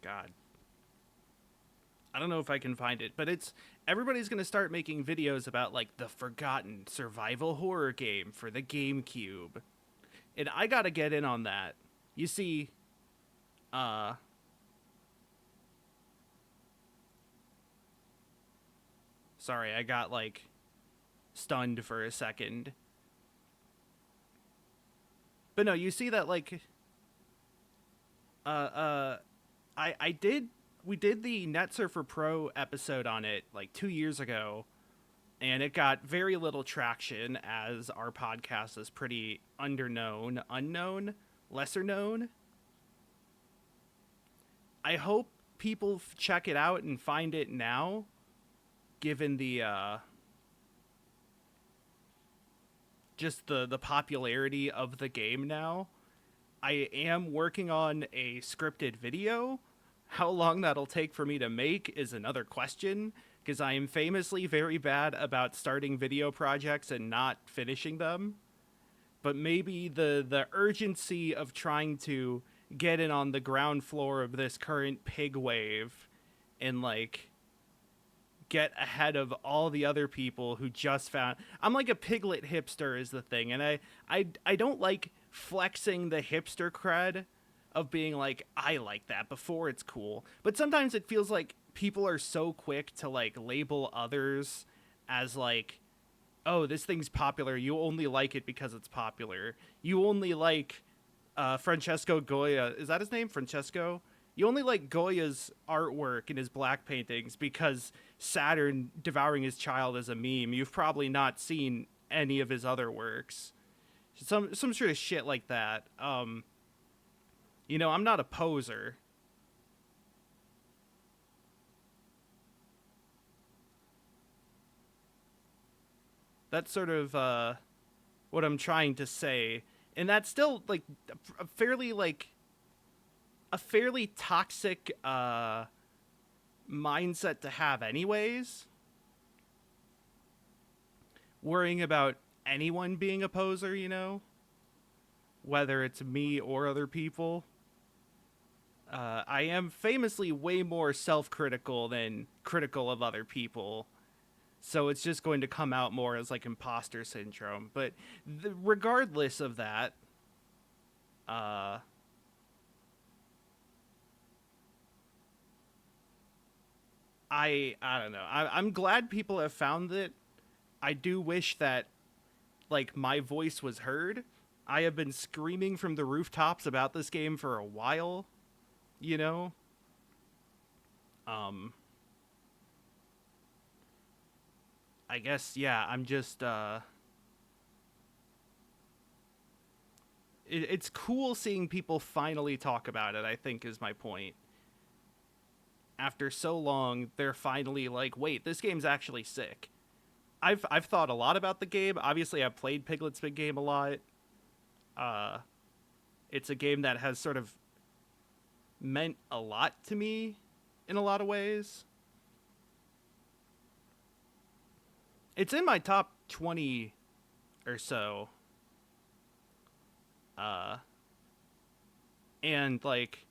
God. I don't know if I can find it, but everybody's going to start making videos about like the forgotten survival horror game for the GameCube. And I got to get in on that. You see, uh sorry, I got like stunned for a second. But no, you see that like uh uh I did we did the Net Surfer Pro episode on it like 2 years ago, and it got very little traction as our podcast is pretty unknown, lesser known. I hope people check it out and find it now, given the just the popularity of the game now. I am working on a scripted video. How long that'll take for me to make is another question, because I am famously very bad about starting video projects and not finishing them. But maybe the urgency of trying to get in on the ground floor of this current pig wave and like get ahead of all the other people who just found. I'm like a piglet hipster is the thing, and I don't like flexing the hipster cred of being like I like that before it's cool. But sometimes it feels like people are so quick to like label others as like, oh, this thing's popular. You only like it because it's popular. You only like Francesco Goya. Is that his name? Francesco? You only like Goya's artwork and his black paintings because Saturn devouring his child is a meme. You've probably not seen any of his other works. Some sort of shit like that. I'm not a poser. That's sort of what I'm trying to say, and that's still like a fairly like a fairly toxic mindset to have, anyways. Worrying about anyone being a poser, whether it's me or other people. I am famously way more self-critical than critical of other people, so it's just going to come out more as like imposter syndrome. But regardless of that, uh, I don't know. I'm glad people have found it. I do wish that like my voice was heard. I have been screaming from the rooftops about this game for a while, you know. Um, I guess yeah. I'm just it's cool seeing people finally talk about it. I think is my point. After so long, they're finally like, wait, this game's actually sick. I've thought a lot about the game. Obviously, I've played Piglet's Big Game a lot. Uh, it's a game that has sort of meant a lot to me in a lot of ways. It's in my top 20 or so. Uh, and like,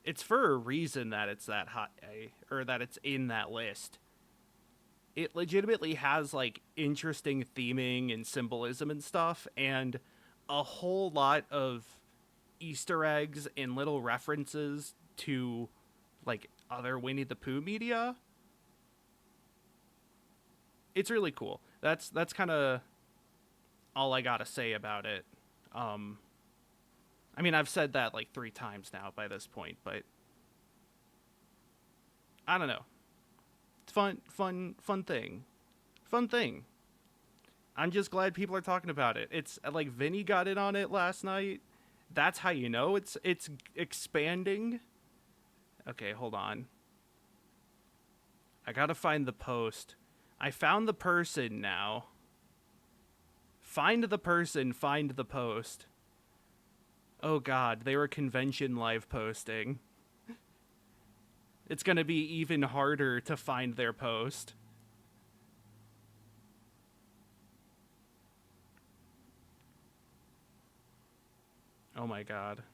it's for a reason that it's that hot, or that it's in that list. It legitimately has like interesting theming and symbolism and stuff, and a whole lot of Easter eggs and little references to like other Winnie the Pooh media. It's really cool. That's kind of all I gotta say about it. Um, I mean, I've said that like 3 times now by this point, but I don't know. It's fun thing. I'm just glad people are talking about it. It's like Vinny got in on it last night. That's how you know it's expanding. Okay, hold on. I gotta find the post. I found the person now. Find the person, find the post. Oh god, they were convention live posting. It's gonna be even harder to find their post. Oh my god.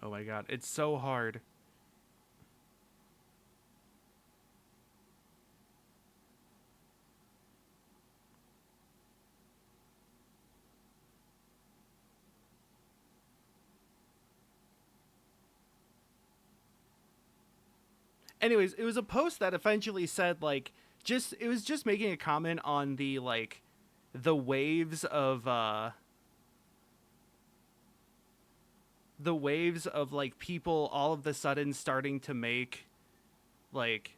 Oh my god, it's so hard. Anyways, it was a post that eventually said like it was just making a comment on the like the waves of like people all of the sudden starting to make like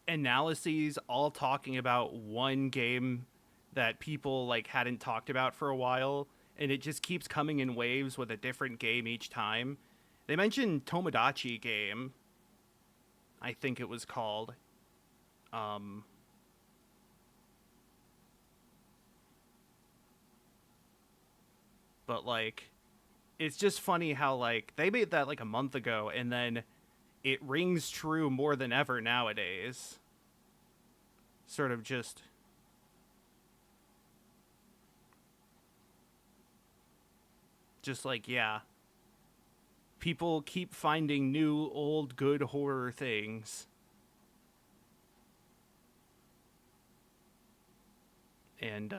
analyses all talking about one game that people like hadn't talked about for a while, and it just keeps coming in waves with a different game each time. They mentioned Tomodachi Game, I think it was called. But like it's just funny how like they made that like a month ago and then it rings true more than ever nowadays. Sort of just like, yeah, people keep finding new old good horror things. And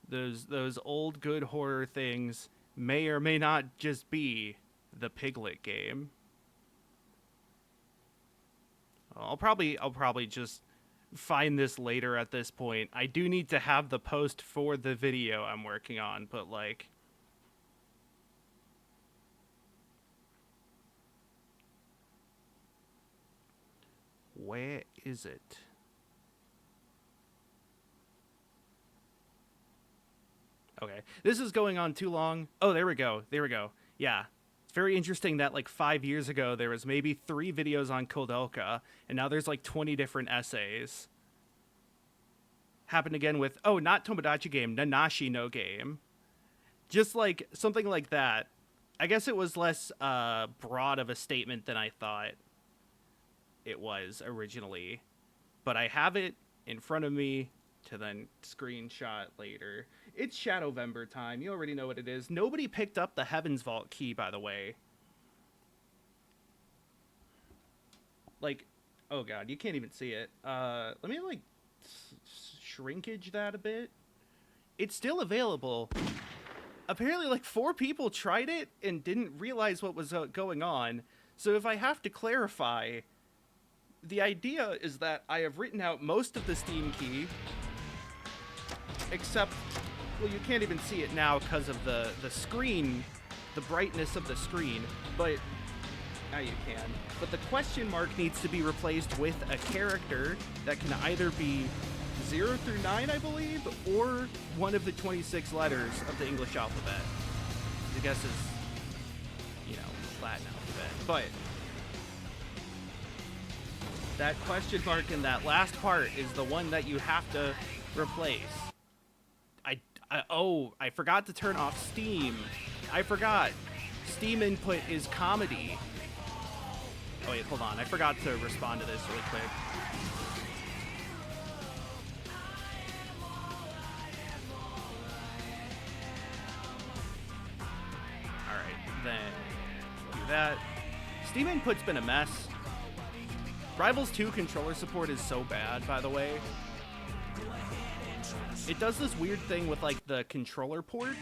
those old good horror things may or may not just be the Piglet game. I'll probably just find this later at this point. I do need to have the post for the video I'm working on, but like where is it? Okay. This is going on too long. Oh, there we go. There we go. Yeah. It's very interesting that like 5 years ago there was maybe 3 videos on Kodelka, and now there's like 20 different essays. Happened again with, oh, not Tomodachi Game, Nanashi no Game. Just like something like that. I guess it was less broad of a statement than I thought it was originally. But I have it in front of me to then screenshot later. It's Shadowvember time. You already know what it is. Nobody picked up the Heaven's Vault key, by the way. Like, oh god, you can't even see it. Let me, like, shrinkage that a bit. It's still available. Apparently, like, 4 people tried it and didn't realize what was going on. So if I have to clarify, the idea is that I have written out most of the Steam key, except, well, you can't even see it now because of the screen, the brightness of the screen, but now you can. But the question mark needs to be replaced with a character that can either be 0 through 9, I believe, or one of the 26 letters of the English alphabet. I guess is, you know, Latin alphabet. But that question mark in that last part is the one that you have to replace. I forgot to turn off Steam. I forgot. Steam input is comedy. Oh wait, hold on. I forgot to respond to this really quick. Alright, then do that. Steam input's been a mess. Rivals 2 controller support is so bad, by the way. It does this weird thing with, like, the controller ports,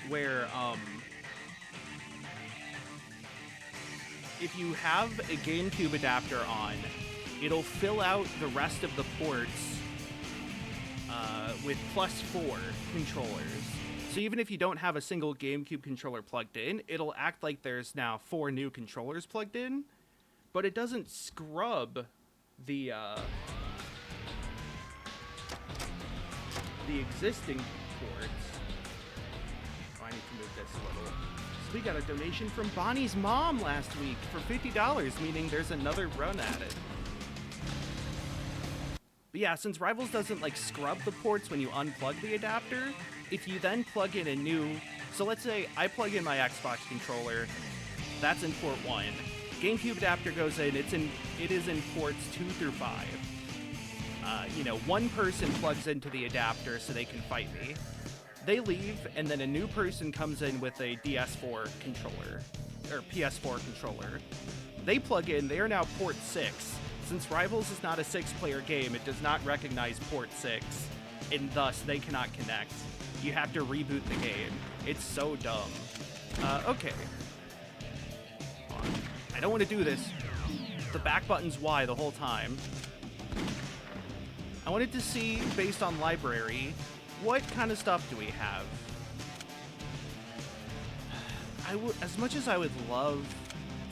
where, if you have a GameCube adapter on, it'll fill out the rest of the ports with +4 controllers. So even if you don't have a single GameCube controller plugged in, it'll act like there's now 4 new controllers plugged in, but it doesn't scrub the existing ports. Oh, I need to move this a little. So we got a donation from Bonnie's mom last week for $50, meaning there's another run at it. But yeah, since Rivals doesn't like scrub the ports when you unplug the adapter, if you then plug in a new, so let's say I plug in my Xbox controller, that's in port 1. GameCube adapter goes in, it is in ports 2 through 5. You know, one person plugs into the adapter so they can fight me. They leave, and then a new person comes in with a DS4 controller, or PS4 controller. They plug in, they are now port 6. Since Rivals is not a 6-player game, it does not recognize port 6, and thus they cannot connect. You have to reboot the game. It's so dumb. Okay. I don't want to do this. The back button's Y the whole time. I wanted to see, based on library, what kind of stuff do we have? As much as I would love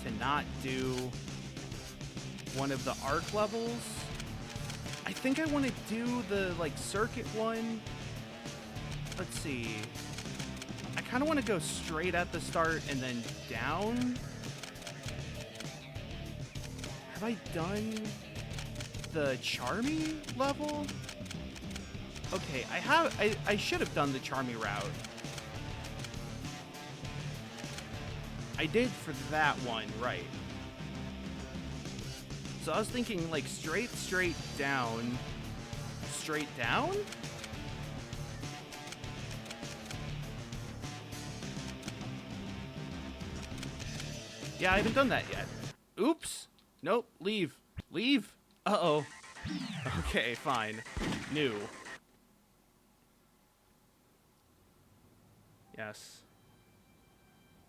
to not do one of the arc levels, I think I want to do the like circuit one. Let's see. I kind of want to go straight at the start and then down. Have I done the Charmy level? Okay, I should have done the Charmy route. I did for that one, right. So I was thinking like straight down. Straight down? Yeah, I haven't done that yet. Oops. Nope, leave. Leave? Uh-oh. Okay, fine. New. Yes.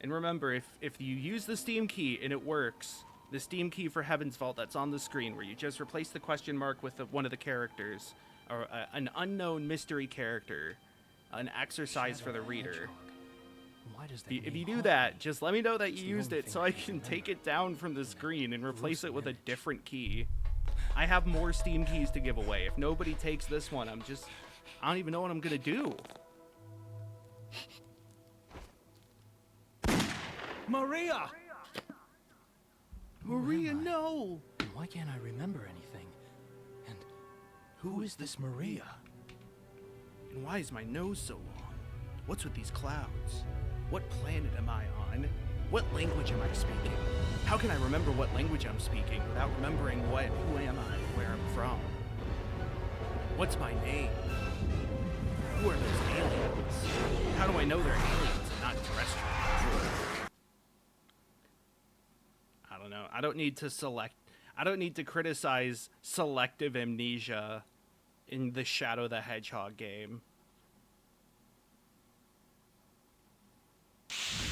And remember, if you use the Steam key and it works, the Steam key for Heaven's Vault that's on the screen, where you just replace the question mark with one of the characters, or an unknown mystery character, an exercise for the reader. If you do that, just let me know that you used it so I can take it down from the screen and replace it with a different key. I have more Steam keys to give away. If nobody takes this one, I don't even know what I'm gonna do. Maria! Maria, no! Why can't I remember anything? And who is this Maria? And why is my nose so long? What's with these clouds? What planet am I on? What language am I speaking? How can I remember what language I'm speaking without remembering who am I, where I'm from? What's my name? Who are those aliens? How do I know they're aliens and not terrestrial? I don't know. I don't need to criticize selective amnesia in the Shadow the Hedgehog game.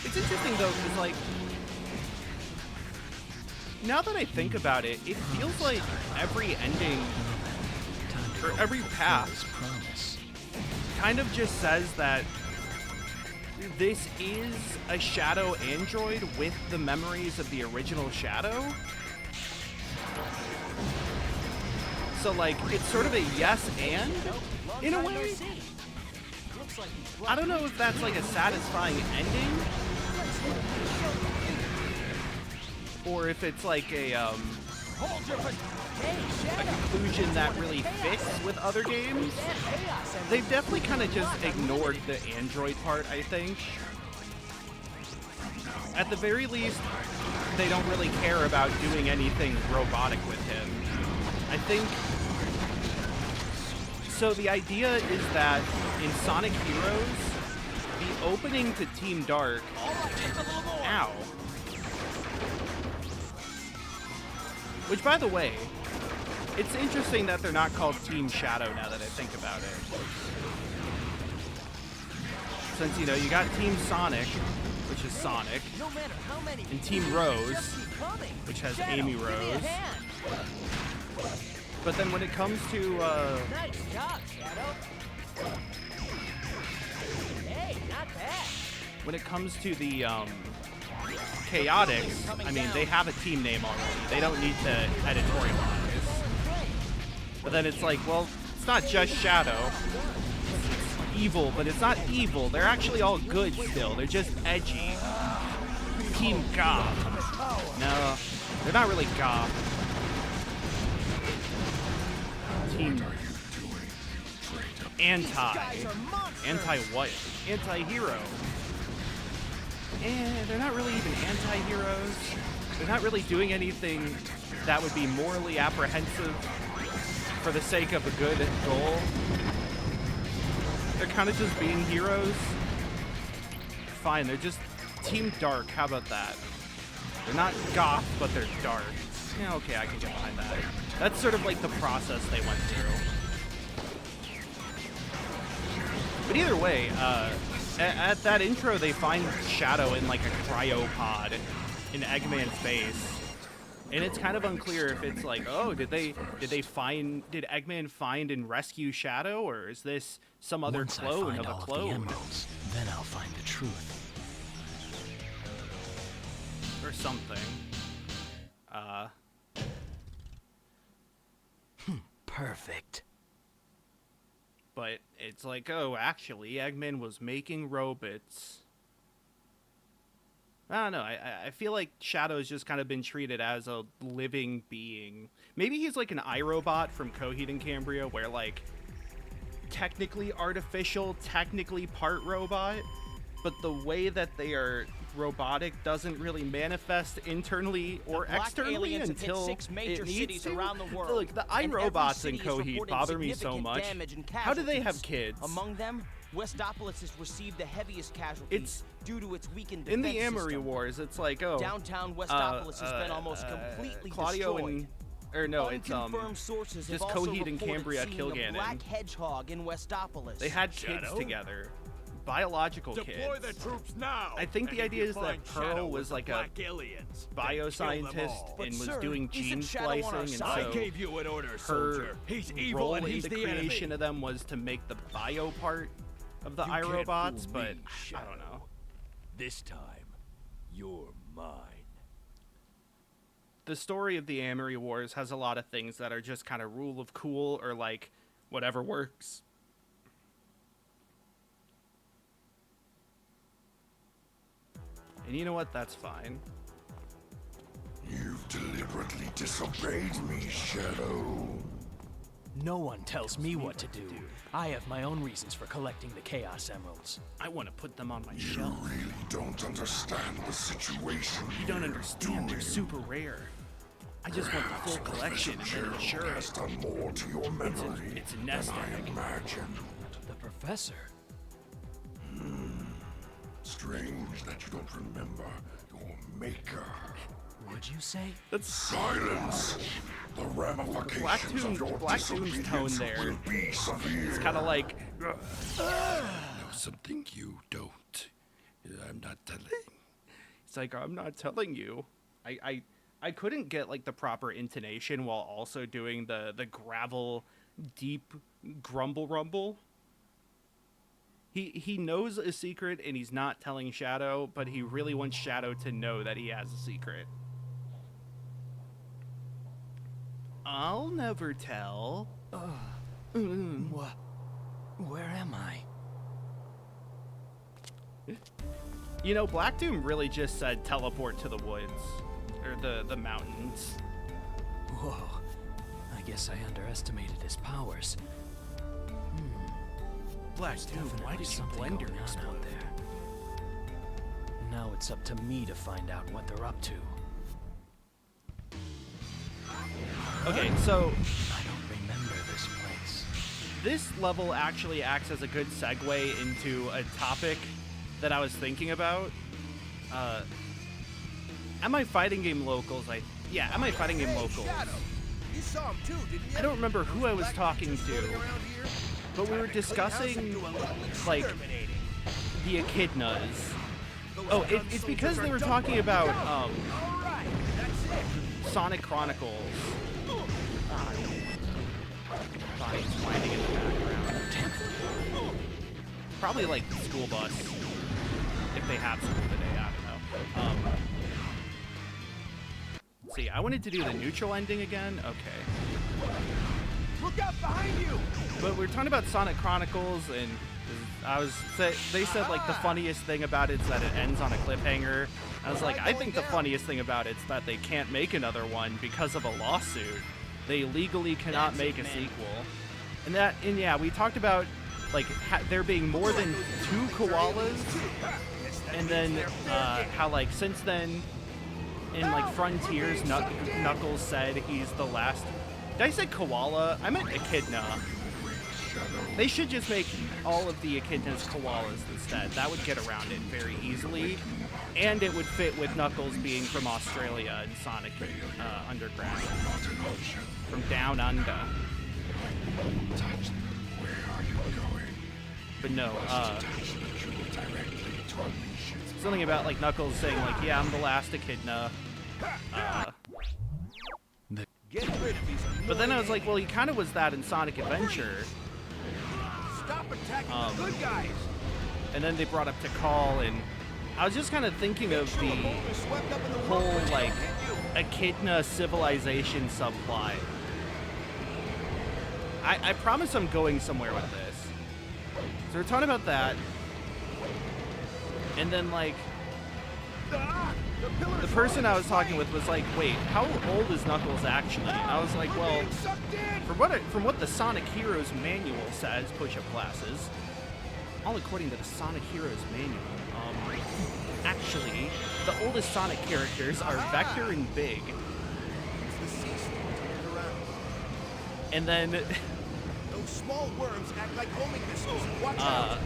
It's interesting though, because like, now that I think about it, it feels like every ending, or every path, kind of just says that this is a Shadow android with the memories of the original Shadow. So like, it's sort of a yes and, in a way. I don't know if that's like a satisfying ending, or if it's like a conclusion that really fits with other games. They've definitely kind of just ignored the android part, I think. At the very least, they don't really care about doing anything robotic with him. I think... So the idea is that in Sonic Heroes, the opening to Team Dark... Ow. Which, by the way, it's interesting that they're not called Team Shadow now that I think about it. Since, you know, you got Team Sonic, which is Sonic, and Team Rose, which has Amy Rose. But then when it comes to, Nice job, Shadow. Hey, not bad. When it comes to the, Chaotix, I mean, they have a team name already. They don't need to editorialize. But then it's like, well, it's not just Shadow. It's evil, but it's not evil. They're actually all good still. They're just edgy. Team Goth. No, they're not really Goth. Team Anti-what? Anti-hero. They're not really even anti-heroes. They're not really doing anything that would be morally apprehensive for the sake of a good goal. They're kind of just being heroes. Fine, they're just Team Dark. How about that? They're not goth, but they're dark. Yeah, okay, I can get behind that. That's sort of like the process they went through. But either way, at that intro, they find Shadow in like a cryopod in Eggman's base. And it's kind of unclear if it's like, oh, did Eggman find and rescue Shadow, or is this some other Once clone I find of a all of clone? the emeralds, then I'll find the truth. Or something. Perfect. But it's like, oh, actually, Eggman was making robots. I don't know. I feel like Shadow's just kind of been treated as a living being. Maybe he's like an iRobot from Coheed and Cambria, where like technically artificial, technically part robot, but the way that they are robotic doesn't really manifest internally or externally until it needs to. Look, the iRobots in Coheed bother me so much. How do they have kids? Among them, Westopolis has received the heaviest casualties due to its weakened defense In the Amory system. Wars, it's like, oh, Downtown Westopolis has been almost completely Claudio destroyed. or no, it's Unconfirmed sources just have also Coheed and reported Cambria seeing kill a Ganon. black hedgehog in Westopolis. They had kids together, biological Deploy kids. the troops now. I think and the if idea you is that find Pearl Shadow was with the like a black aliens, then kill them bioscientist all. But and was sir, doing isn't gene Shadow on our splicing, and side? I so gave you an order, her soldier. He's evil role and in he's the the creation enemy. of them was to make the bio part of the You can't iRobots, fool but me, I don't know. Shadow. This time, you're mine. The story of the Amory Wars has a lot of things that are just kind of rule of cool or like whatever works. And you know what? That's fine. You've deliberately disobeyed me, Shadow. No one tells me what to do. I have my own reasons for collecting the Chaos Emeralds. I want to put them on my You shelf. really don't understand the situation. You don't you're understand. They're doing. super rare. I just want the full collection and then insure Has it. done more to your memory it's a nest than I egg. imagined. The professor? Strange that you don't remember your maker. Would you say? That's Silence! The ramifications of your Black Doom's tone disobedience there. will be severe. kind of like, know something you don't. I'm not telling. it's like, I'm not telling you. I couldn't get like the proper intonation while also doing the gravel, deep grumble rumble. He knows a secret and he's not telling Shadow, but he really wants Shadow to know that he has a secret. I'll never tell. Where am I? You know, Black Doom really just said teleport to the woods. Or the mountains. Whoa. I guess I underestimated his powers. Black Doom, why did your Something blender going on explode? out there. Now it's up to me to find out what they're up to. Okay, so I don't remember this place. this level actually acts as a good segue into a topic that I was thinking about. At my fighting game locals, at my fighting game locals, You saw him too, didn't you? I don't remember who I was talking to, but we were discussing, like, the echidnas. Oh, it's because they were talking about, Sonic Chronicles. Bonnie's whining in the background. Probably, like, the school bus. If they have school today, I don't know. Let's see, I wanted to do the neutral ending again. Okay. Look out behind you! But we were talking about Sonic Chronicles, and they said like the funniest thing about it is that it ends on a cliffhanger. I was like, I think the funniest thing about it is that they can't make another one because of a lawsuit. They legally cannot make a sequel. And yeah, we talked about like there being more than 2 koalas, and then how like since then in like Frontiers, Knuckles said he's the last. Did I say koala? I meant echidna. They should just make all of the echidnas koalas instead. That would get around it very easily. And it would fit with Knuckles being from Australia and Sonic Underground. From down under. Where are you going? But no, something about like Knuckles saying like, yeah, I'm the last echidna. Get rid of these. But then I was like, well, he kind of was that in Sonic Adventure. Stop attacking the good guys. And then they brought up Tikal, and I was just kind of thinking of the whole like echidna civilization subplot. I promise I'm going somewhere with this. So we're talking about that, and then like the person I was talking with was like, wait, how old is Knuckles actually? And I was like, well, from what the Sonic Heroes manual says, push-up classes, all according to the Sonic Heroes manual, actually, the oldest Sonic characters are Vector and Big. And then Those small worms act like homing missiles. Watch out.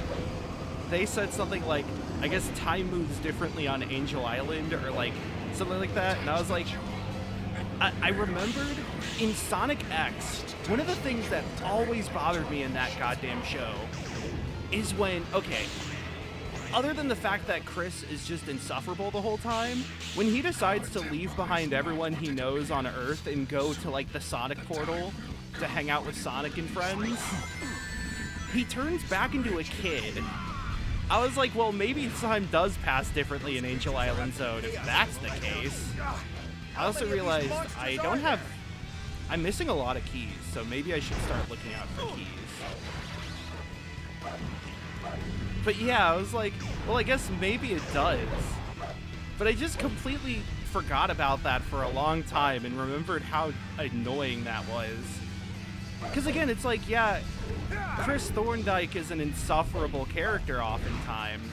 they said something like, I guess time moves differently on Angel Island, or like something like that. And I was like, I remembered in Sonic X, one of the things that always bothered me in that goddamn show is when, okay, other than the fact that Chris is just insufferable the whole time, when he decides to leave behind everyone he knows on Earth and go to like the Sonic portal to hang out with Sonic and friends, he turns back into a kid. I was like, well, maybe time does pass differently in Angel Island Zone if that's the case. I also realized I'm missing a lot of keys, so maybe I should start looking out for keys. But yeah, I was like, well, I guess maybe it does. But I just completely forgot about that for a long time and remembered how annoying that was. Because again, it's like, yeah, Chris Thorndike is an insufferable character oftentimes.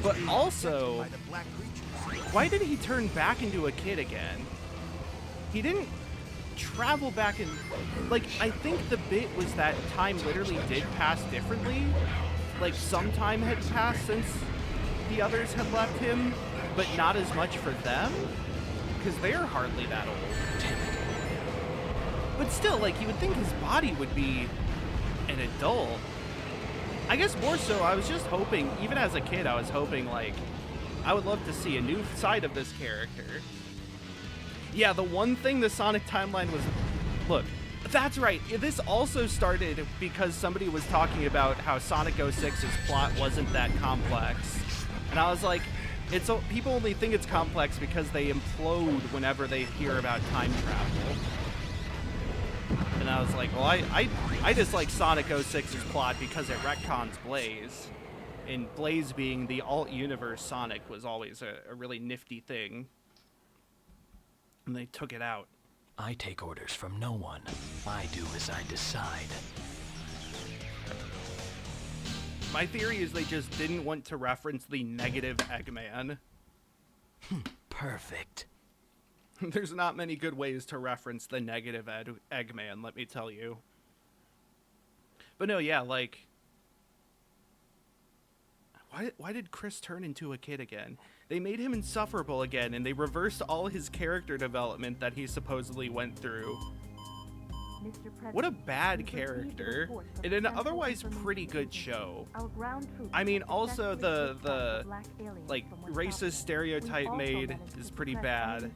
But also, why did he turn back into a kid again? He didn't travel back in... Like, I think the bit was that time literally did pass differently. Like, some time had passed since the others had left him, but not as much for them, because they're hardly that old. But still, like, you would think his body would be an adult. I guess more so, I was just hoping, even as a kid, I was hoping, like, I would love to see a new side of this character. Yeah, the one thing the Sonic timeline was... Look, that's right. This also started because somebody was talking about how Sonic 06's plot wasn't that complex. And I was like, people only think it's complex because they implode whenever they hear about time travel. And I was like, well, I dislike Sonic 06's plot because it retcons Blaze. And Blaze being the alt-universe Sonic was always a really nifty thing. And they took it out. I take orders from no one. I do as I decide. My theory is they just didn't want to reference the negative Eggman. Perfect. There's not many good ways to reference the negative Eggman, let me tell you. But no, yeah, like... Why did Chris turn into a kid again? They made him insufferable again, and they reversed all his character development that he supposedly went through. What a bad character. In an otherwise pretty good show. I mean, also the like, racist stereotype made is pretty bad.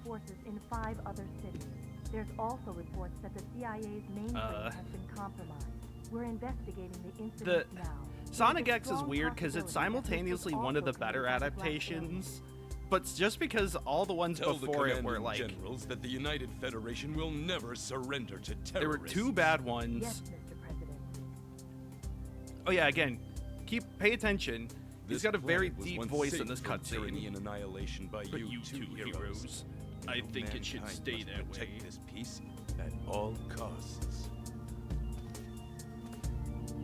There's also reports that the CIA's mainframe has been compromised. We're investigating the incident now. Sonic X is weird because it's simultaneously one of the better adaptations, but just because all the ones before it were like... generals that the United Federation will never surrender to terrorists. There were two bad ones. Yes, Mr. President. Oh yeah, again, pay attention. He's got a very deep voice in this tyranny cutscene. and annihilation by But you two heroes, I think it should Mankind stay must that protect way. this peace at all costs.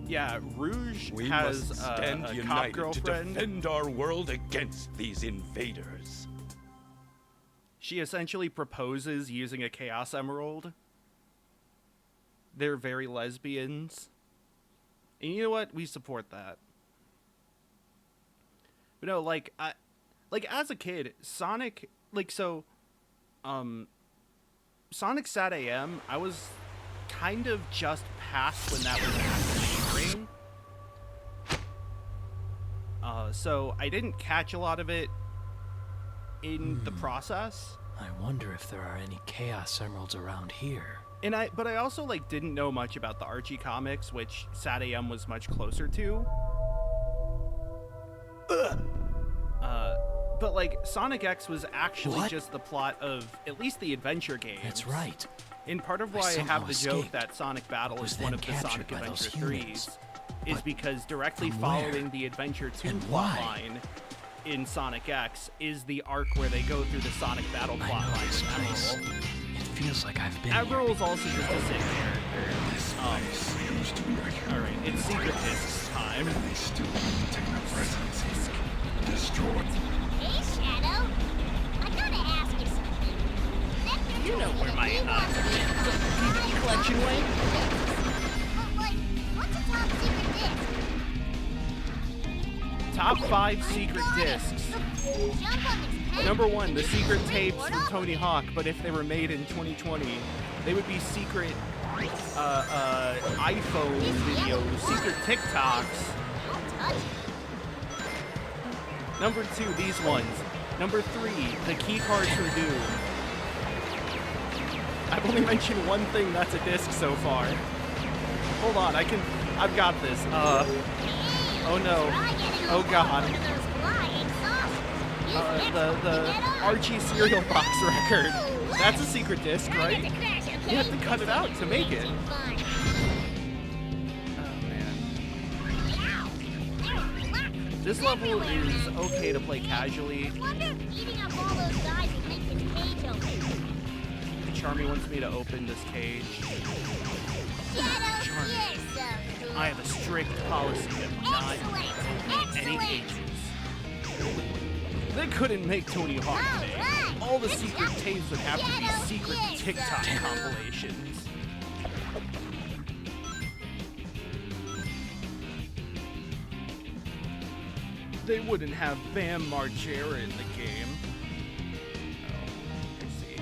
Yeah, Rouge We has must stand a cop united to girlfriend. defend our world against these invaders. She essentially proposes using a Chaos Emerald. They're very lesbians. And you know what? We support that. But no, like as a kid, Sonic, Sonic Sat AM, I was kind of just past when that was actually airing. So I didn't catch a lot of it in the process. I wonder if there are any Chaos Emeralds around here. But I also like didn't know much about the Archie comics, which Sat AM was much closer to. But like Sonic X was actually just the plot of at least the adventure games. That's right. And part of why I have the joke that Sonic Battle is one of the Sonic Adventure 3s is because directly following the Adventure 2 plotline in Sonic X is the arc where they go through the Sonic Battle plotline with Emerald. It feels like I've been Emerald is also just a sick character. Alright, it's Secret Discs time. They still maintain a presence. Destroyed. Hey, Shadow. I gotta ask you something. You know where my DVD collection went? What's a top secret disc? Top 5 secret discs. Jump on this pen. Number 1, the secret tapes from Tony Hawk, but if they were made in 2020, they would be secret iPhone videos, secret TikToks. Don't touch it. Number 2, these ones. Number 3, the key cards from Doom. I've only mentioned one thing that's a disc so far. Hold on, I've got this. Oh no. Oh god. The Archie cereal box record. That's a secret disc, right? You have to cut it out to make it. This level is okay to play casually. Charmy wants me to open this cage. Charmy, I have a strict policy of not opening any cages. They couldn't make Tony Hawk today. All the secret tapes would have to be secret TikTok compilations. They wouldn't have Bam Margera in the game. Oh, I see.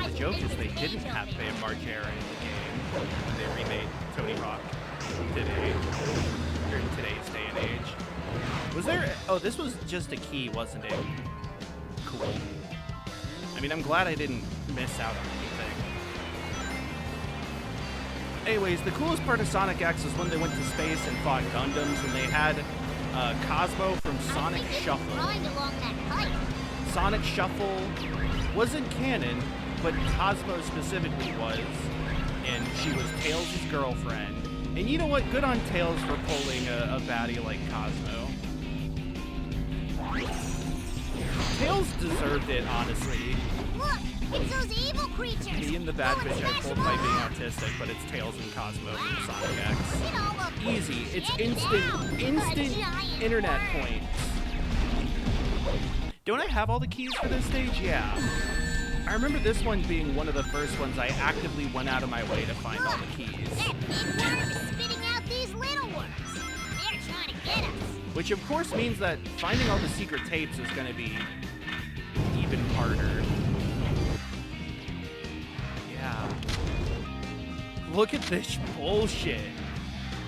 The joke is they didn't have Bam Margera in the game when they remade Tony Hawk today, or in today's day and age. Was there? Oh, this was just a key, wasn't it? Cool. I mean, I'm glad I didn't miss out on anything. Anyways, the coolest part of Sonic X was when they went to space and fought Gundams, and they had Cosmo from Sonic Shuffle. Sonic Shuffle wasn't canon, but Cosmo specifically was, and she was Tails' girlfriend. And you know what? Good on Tails for pulling a baddie like Cosmo. Tails deserved it, honestly. Look, it's those evil creatures. Me and the bad bitch I pulled by being autistic, but it's Tails and Cosmo from Sonic X. Easy. It's instant internet points. Don't I have all the keys for this stage? Yeah. I remember this one being one of the first ones I actively went out of my way to find all the keys. That big worm is spitting out these little worms. They're trying to get us. Which of course means that finding all the secret tapes is going to be even harder. Yeah. Look at this bullshit.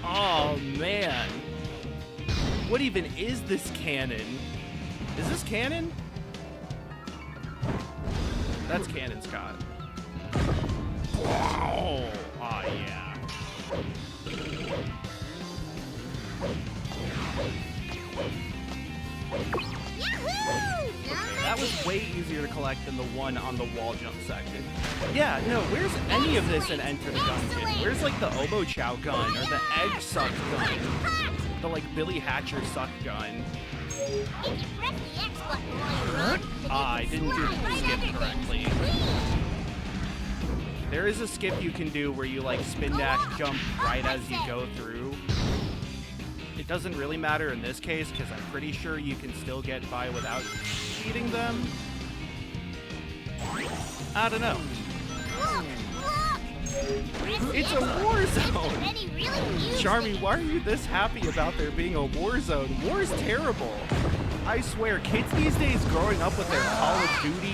Oh man. What even is this canon? Is this canon? That's canon, Scott. Wow. Oh yeah. That was way easier to collect than the one on the wall jump section. Yeah, no, where's any of this in Enter the Gungeon? Where's like the Obo Chow gun or the Egg Suck gun? The like Billy Hatcher suck gun. I didn't do the skip correctly. There is a skip you can do where you like spin dash jump right as you go through. It doesn't really matter in this case because I'm pretty sure you can still get by without cheating them. I don't know. It's a war zone! Already really used Charmy, it. why are you this happy about there being a war zone? War's terrible. I swear, kids these days growing up with their Call of Duty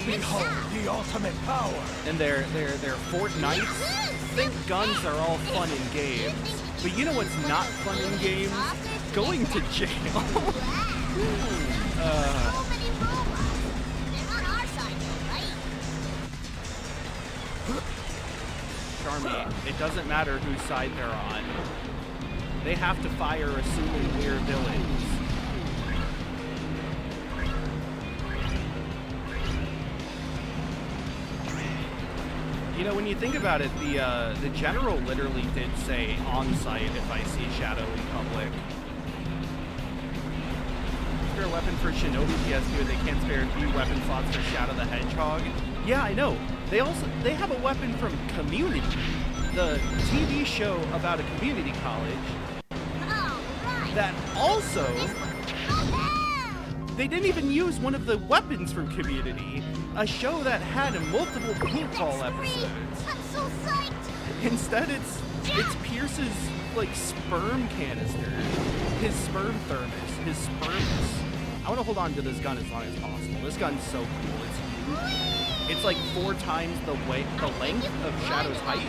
The ultimate power. and their Fortnites think guns are all fun in games. But you know what's not fun in games? Going to jail. So many robots. They're on our side, though, right? Charmy, it doesn't matter whose side they're on. They have to fire assuming we're villains. You know, when you think about it, the general literally did say on-site if I see Shadow in public. Spare a weapon for Shinobi PS2 and they can't spare a few weapon slots for Shadow the Hedgehog. Yeah, I know. They have a weapon from Community, the TV show about a community college All right. that also Oh, they didn't even use one of the weapons from Community, a show that had multiple paintball episodes. I'm so psyched. Instead, it's Pierce's like sperm canister, his sperm thermos, his spermus. I want to hold on to this gun as long as possible. This gun's so cool. It's huge. It's like 4 times the length of Shadow's height.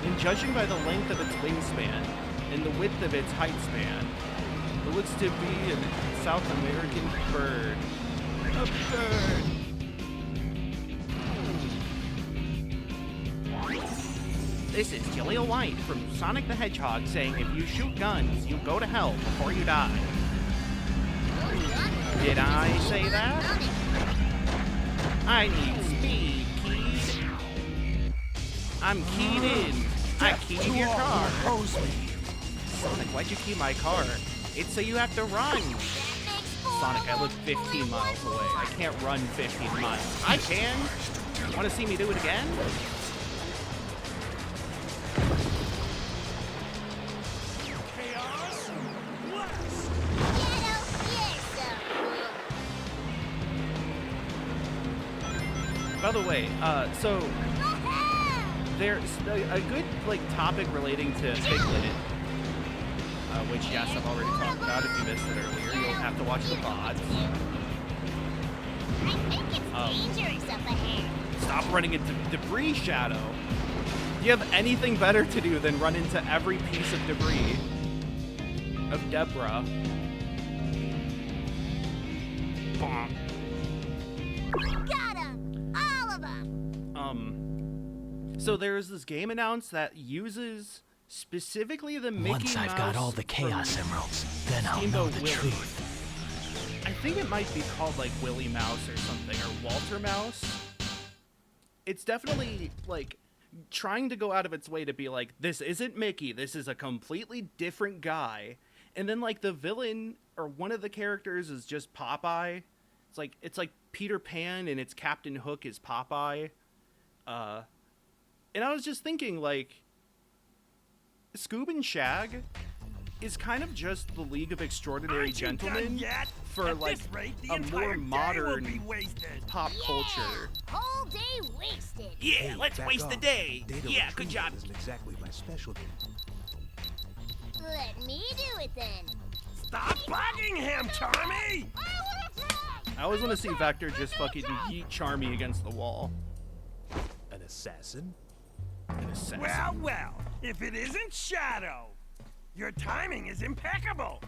And judging by the length of its wingspan and the width of its height span, it looks to be a South American bird. A bird. This is Jaleel White from Sonic the Hedgehog saying if you shoot guns, you go to hell before you die. Did I say that? I need speed, keyed. I'm keyed in. I keyed your car. Sonic, why'd you key my car? It's so you have to run. Sonic, I live 15 miles away. I can't run 15 miles. I can. Want to see me do it again? By the way, so there's a good like topic relating to Piglet, which yes, I've already talked about. If you missed it earlier, you'll have to watch the VODs. I think it's dangerous up ahead. Stop running into debris, Shadow. Do you have anything better to do than run into every piece of debris of Deborah? Bonk. Got 'em! All of them! So there's this game announced that uses specifically the Mickey Once I've got Mouse all the Chaos from Emeralds, then I'll know Steamboat the Willie. truth. I think it might be called like Willie Mouse or something, or Walter Mouse. It's definitely like trying to go out of its way to be like, this isn't Mickey, this is a completely different guy. And then like the villain or one of the characters is just Popeye. It's like Peter Pan and it's Captain Hook is Popeye. And I was just thinking like Scoob and Shag is kind of just the League of Extraordinary Gentlemen for like a more modern pop culture. Whole day wasted. Yeah, let's waste the day. Yeah, good job. Isn't exactly my specialty. Let me do it then. Stop bugging him, Charmy! I always want to see Vector just fucking yeet Charmy against the wall. An assassin? An assassin. Well, if it isn't Shadow, your timing is impeccable.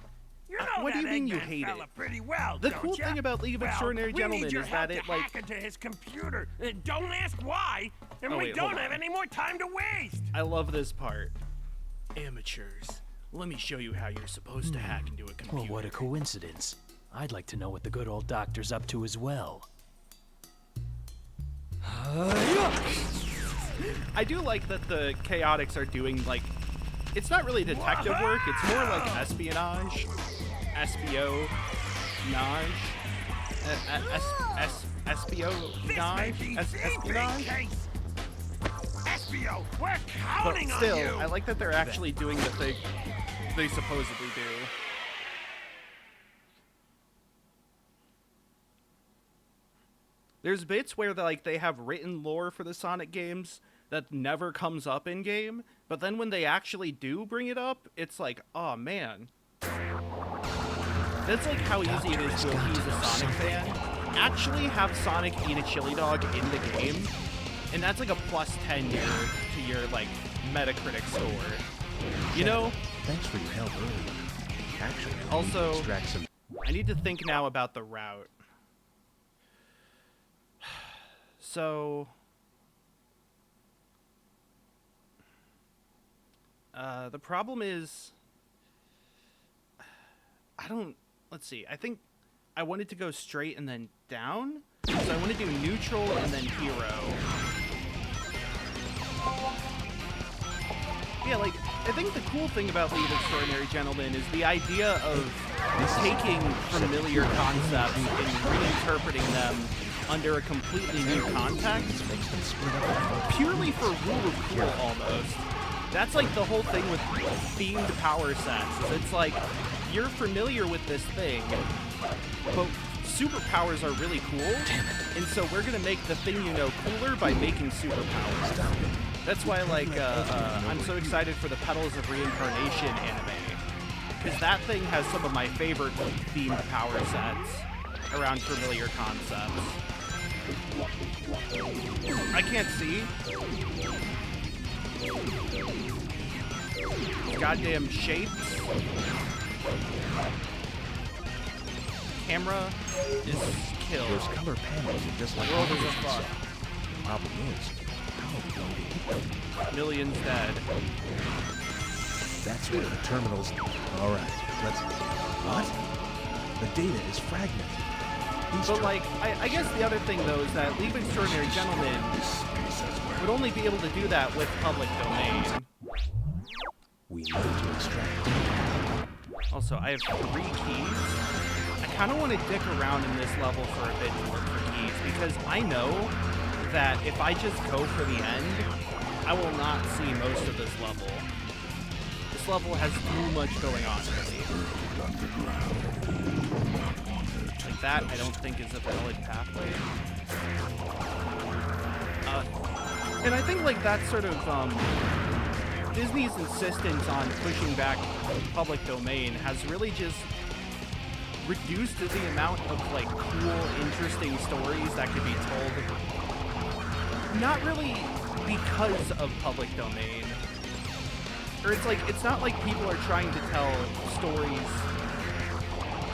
You know what do that you mean you Eggman hate fella it? pretty well, The don't cool ya? thing about League of Extraordinary we Gentlemen need your is help that it to like hack into his computer. Don't ask why, and Oh, we wait, don't hold have on. any more time to waste. I love this part. Amateurs, let me show you how you're supposed to hack into a computer. Well, what a coincidence. I'd like to know what the good old doctor's up to as well. I do like that the Chaotix are doing like, it's not really detective work, it's more like espionage. Espionage. Espionage? Espionage? case. Espio, we're But counting still, on you. I like that they're actually doing the thing they supposedly do. There's bits where they have written lore for the Sonic games that never comes up in game, but then when they actually do bring it up, it's like, oh man. That's like how easy it is to appease a Sonic fan. Actually have Sonic eat a chili dog in the game, and that's like a plus 10 to your like Metacritic score. You know? Thanks for your help earlier. Actually, also, extract some. I need to think now about the route. So, the problem is, let's see, I think I wanted to go straight and then down, so I want to do neutral and then hero. Yeah, like, I think the cool thing about League of Extraordinary Gentlemen is the idea of taking familiar concepts and reinterpreting them under a completely new context, purely for rule of cool almost. That's like the whole thing with themed power sets. It's like, you're familiar with this thing, but superpowers are really cool, and so we're gonna make the thing you know cooler by making superpowers. That's why, like, I'm so excited for the Petals of Reincarnation anime, because that thing has some of my favorite themed power sets around familiar concepts. I can't see. Goddamn shapes. Camera is killed. Those color panels are just like world is a fuck. Problem is, how are we going to hit them? Millions dead. That's where the terminals. All right, let's. What? The data is fragmented. But like, I guess the other thing though is that League of Extraordinary Gentlemen would only be able to do that with public domain. We need to extract. Also, I have 3 keys. I kind of want to dick around in this level for a bit to look for keys, because I know that if I just go for the end, I will not see most of this level. This level has too much going on for me. Like that, I don't think is a valid pathway. And I think like that's sort of Disney's insistence on pushing back public domain has really just reduced the amount of like cool, interesting stories that could be told. Not really because of public domain. Or it's not like people are trying to tell stories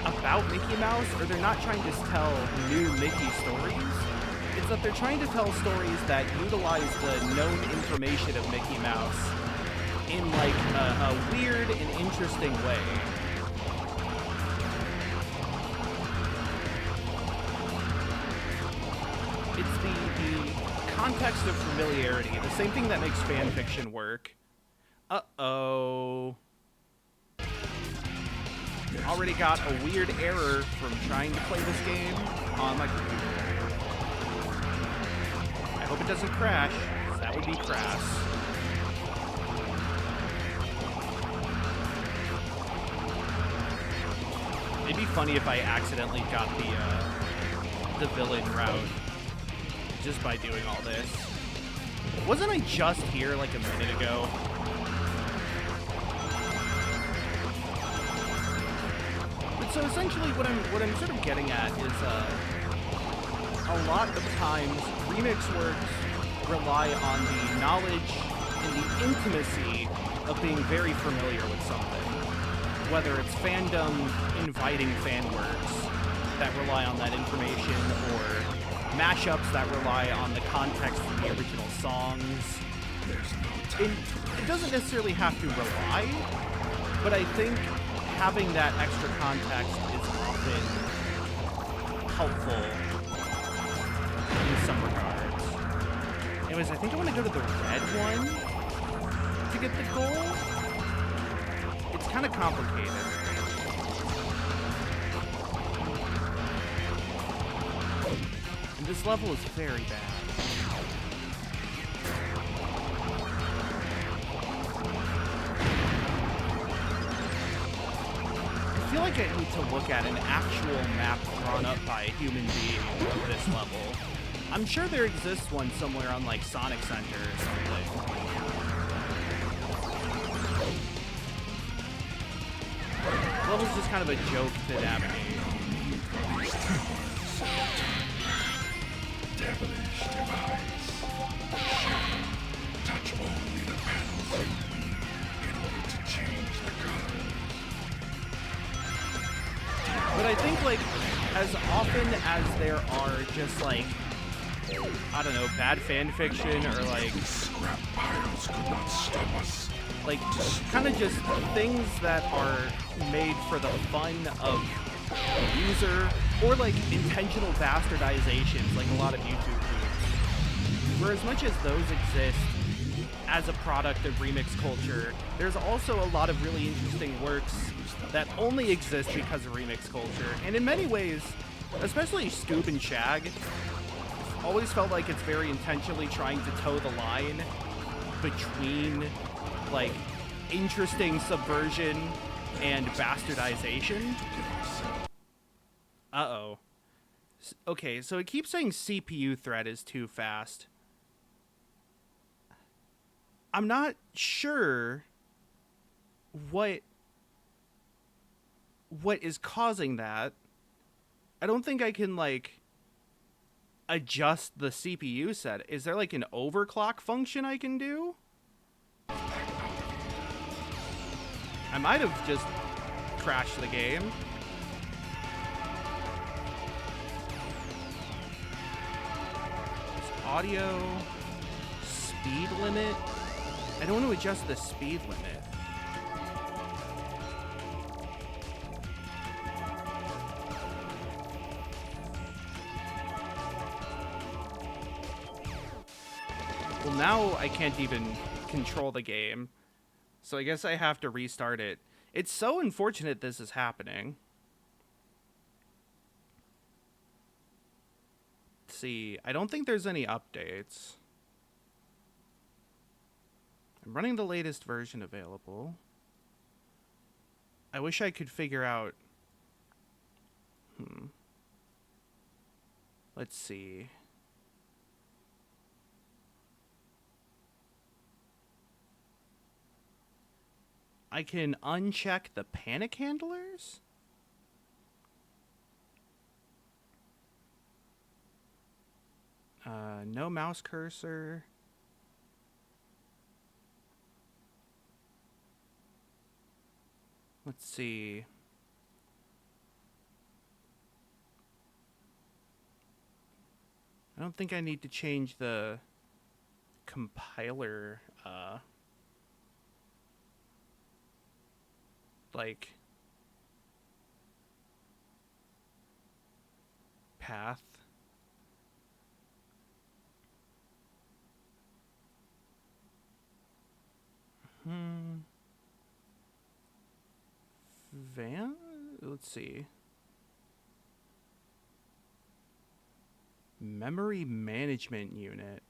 about Mickey Mouse, or they're not trying to tell new Mickey stories. It's that they're trying to tell stories that utilize the known information of Mickey Mouse in like a weird and interesting way. It's the context of familiarity, the same thing that makes fan fiction work. Uh-oh. Already got a weird error from trying to play this game on my computer. I hope it doesn't crash, 'cause that would be crass. It'd be funny if I accidentally got the villain route just by doing all this. Wasn't I just here like a minute ago? But so essentially what I'm sort of getting at is a lot of times remix works rely on the knowledge and the intimacy of being very familiar with something. Whether it's fandom inviting fan works that rely on that information, or mashups that rely on the context of the original songs. It doesn't necessarily have to rely, but I think having that extra context is often helpful in some regards. Anyways, I think I want to go to the red one to get the goal. It's kind of complicated. And this level is very bad. I feel like think I need to look at an actual map drawn up by a human being of this level. I'm sure there exists one somewhere on like Sonic Center or something. Level's just kind of a joke to navigate. Devilish device. Touch only the panels you need in order to change the colors. But I think, like, as often as there are just, like, I don't know, bad fan fiction or, like, Scrap piles could not stop us. like, kind of just things that are made for the fun of the user, or, like, intentional bastardizations, like a lot of YouTube do. For as much as those exist as a product of remix culture, there's also a lot of really interesting works that only exist because of remix culture. And in many ways, especially Scoob and Shag, always felt like it's very intentionally trying to toe the line between, like, interesting subversion and bastardization. Uh-oh. Okay, so it keeps saying CPU thread is too fast. I'm not sure what is causing that. I don't think I can, like, adjust the CPU set. Is there, like, an overclock function I can do? I might have just crashed the game. Audio, speed limit. I don't want to adjust the speed limit. Well, now I can't even control the game, so I guess I have to restart it. It's so unfortunate this is happening. Let's see, I don't think there's any updates. I'm running the latest version available. I wish I could figure out... Let's see. I can uncheck the panic handlers? No mouse cursor. Let's see. I don't think I need to change the compiler, like, path. Let's see. Memory management unit.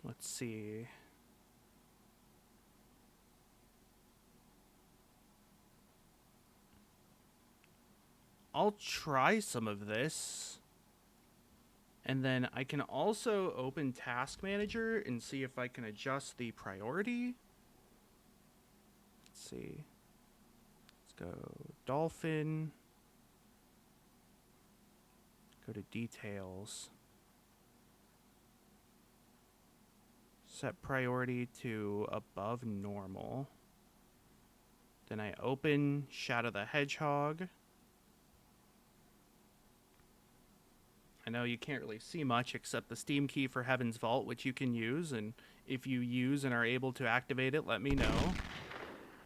Let's see. I'll try some of this. And then I can also open Task Manager and see if I can adjust the priority. Let's see. Let's go Dolphin. Go to Details. Set priority to above normal. Then I open Shadow the Hedgehog. I know you can't really see much except the Steam key for Heaven's Vault, which you can use, and if you use and are able to activate it, let me know.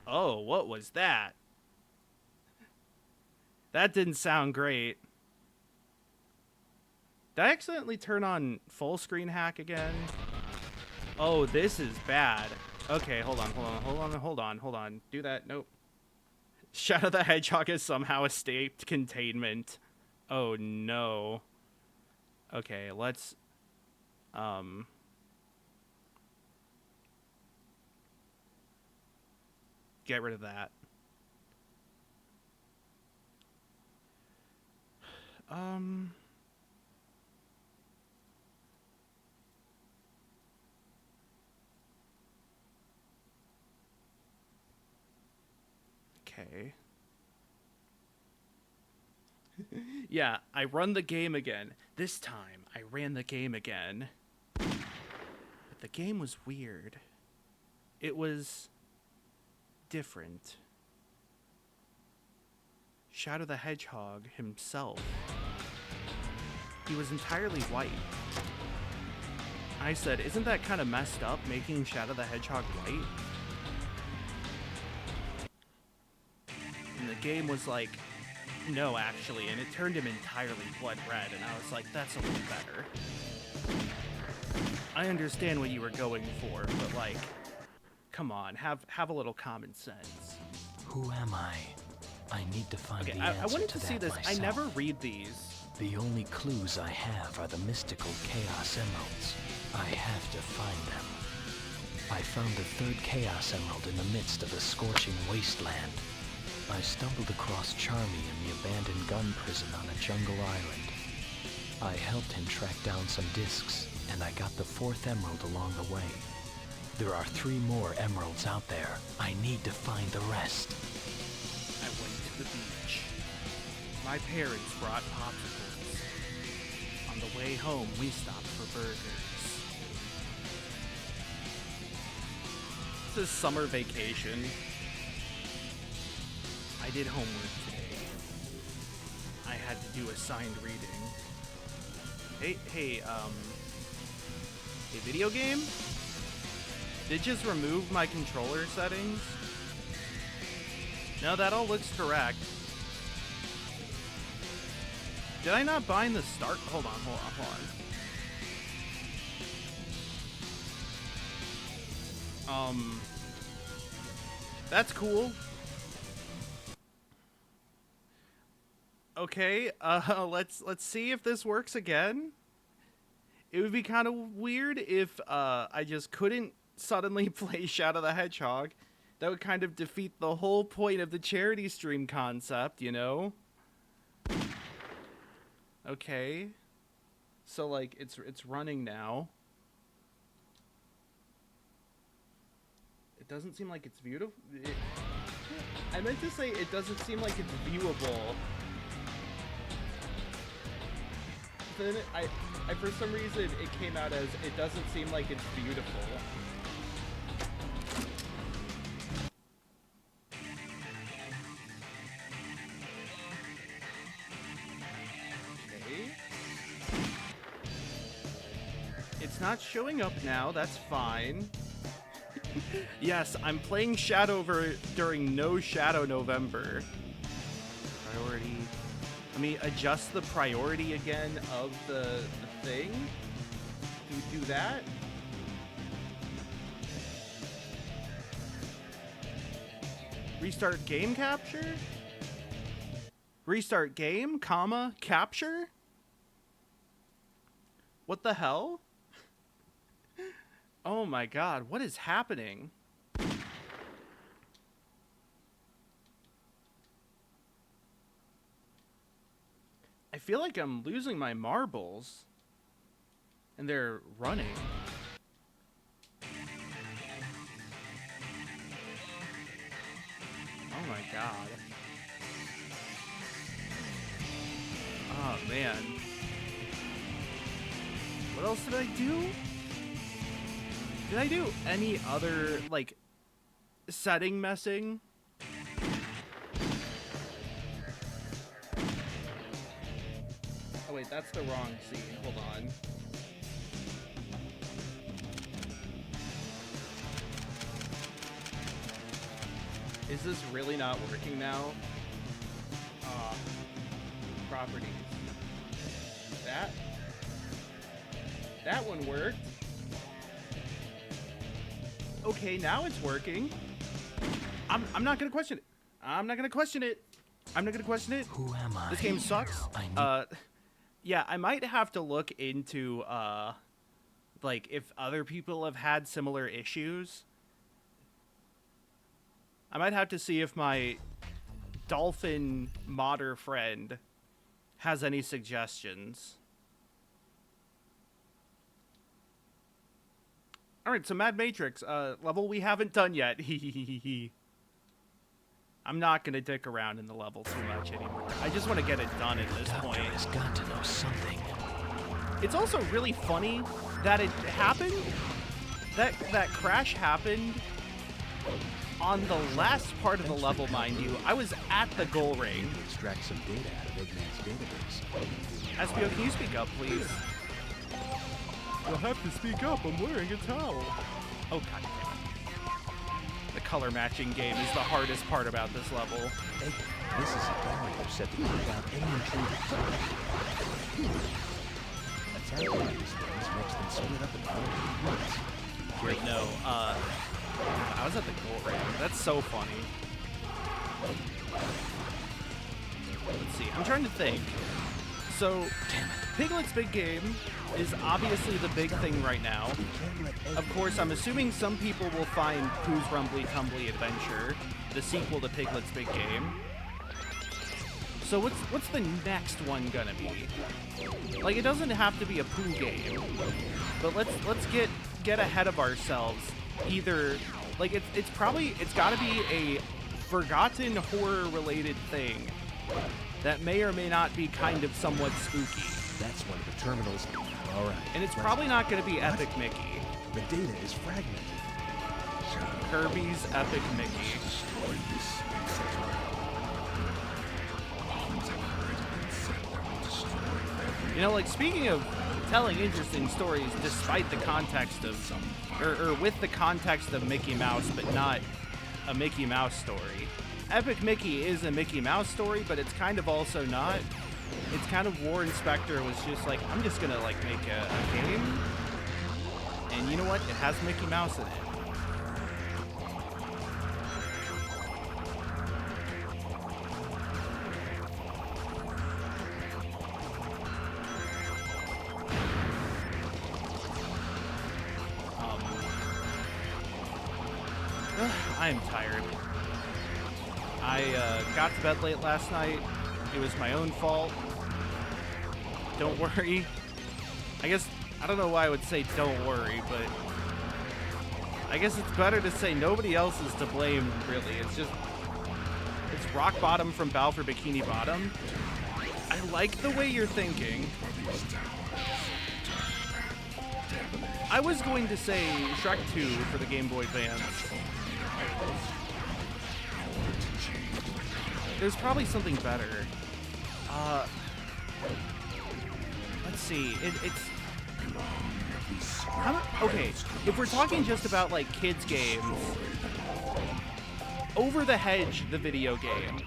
Oh, what was that? That didn't sound great. Did I accidentally turn on full screen hack again? Oh, this is bad. Okay, hold on. Do that. Nope. Shadow the Hedgehog has somehow escaped containment. Oh no. Okay, let's get rid of that. Okay. Yeah, I run the game again. This time, I ran the game again. But the game was weird. It was different. Shadow the Hedgehog himself. He was entirely white. I said, isn't that kind of messed up, making Shadow the Hedgehog white? And the game was like, no, actually, and it turned him entirely blood red, and I was like, that's a little better. I understand what you were going for, but like, come on, have a little common sense. Who am I? I need to find the answer I wanted to that see this. myself. I never read these. The only clues I have are the mystical Chaos Emeralds. I have to find them. I found the third Chaos Emerald in the midst of a scorching wasteland. I stumbled across Charmy in the abandoned gun prison on a jungle island. I helped him track down some discs, and I got the fourth emerald along the way. There are 3 more emeralds out there. I need to find the rest. I went to the beach. My parents brought popsicles. On the way home, we stopped for burgers. This is summer vacation. I did homework today. I had to do assigned reading. Hey, video game? Did it just remove my controller settings? No, that all looks correct. Did I not bind the start? Hold on. That's cool. Okay, let's see if this works again. It would be kind of weird if I just couldn't suddenly play Shadow the Hedgehog. That would kind of defeat the whole point of the charity stream concept, you know? Okay. So like it's running now. It doesn't seem like it's beautiful. I meant to say it doesn't seem like it's viewable. Then I for some reason it came out as it doesn't seem like it's beautiful. Okay. It's not showing up now, that's fine. Yes, I'm playing Shadowvember during No Shadow November. Priority. Let me adjust the priority again of the thing. Do we do that? Restart game capture? Restart game, comma, capture? What the hell? Oh my god, what is happening? I feel like I'm losing my marbles. And they're running. Oh my god. Oh man. What else did I do? Did I do any other, like, setting messing? Oh wait, that's the wrong scene. Hold on. Is this really not working now? Properties. That one worked. Okay, now it's working. I'm not gonna question it. I'm not gonna question it. I'm not gonna question it. Who am I? This game sucks. Yeah, I might have to look into, like, if other people have had similar issues. I might have to see if my dolphin modder friend has any suggestions. Alright, so Mad Matrix, level we haven't done yet. I'm not gonna dick around in the level too much anymore. I just want to get it done at this point. Has got to know something. It's also really funny that it happened. That crash happened on the last part of the level, mind you. I was at the goal ring. Extract some data out of Eggman's database. SPO, can you speak up, please? You'll have to speak up. I'm wearing a towel. Oh, god damn it. The color matching game is the hardest part about this level. Hey, this is a barrier set to keep out any intruders. Attacking these things makes them split up into multiple units. Wait, no. I was at the goal ring. That's so funny. Let's see. I'm trying to think. So, Piglet's big game is obviously the big thing right now. Of course, I'm assuming some people will find Pooh's Rumbly Tumbly Adventure, the sequel to Piglet's big game. So what's the next one gonna be? Like, it doesn't have to be a Pooh game, but let's get ahead of ourselves. Either, like, it's gotta be a forgotten horror related thing that may or may not be kind of somewhat spooky. That's one of the terminals. All right. And it's probably not going to be Epic Mickey. The data is fragmented. Kirby's Epic Mickey. You know, like, speaking of telling interesting stories despite the context of, or with the context of Mickey Mouse, but not a Mickey Mouse story. Epic Mickey is a Mickey Mouse story, but it's kind of also not. It's kind of Warren Spector was just like, I'm just gonna like make a game, and you know what? It has Mickey Mouse in it. I am tired. I got to bed late last night. It was my own fault. Don't worry. I guess, I don't know why I would say don't worry, but I guess it's better to say nobody else is to blame, really. It's rock bottom from Bow for Bikini Bottom. I like the way you're thinking. I was going to say Shrek 2 for the Game Boy Advance. There's probably something better. Let's see. Okay, if we're talking just about like kids games, Over the Hedge, the video game.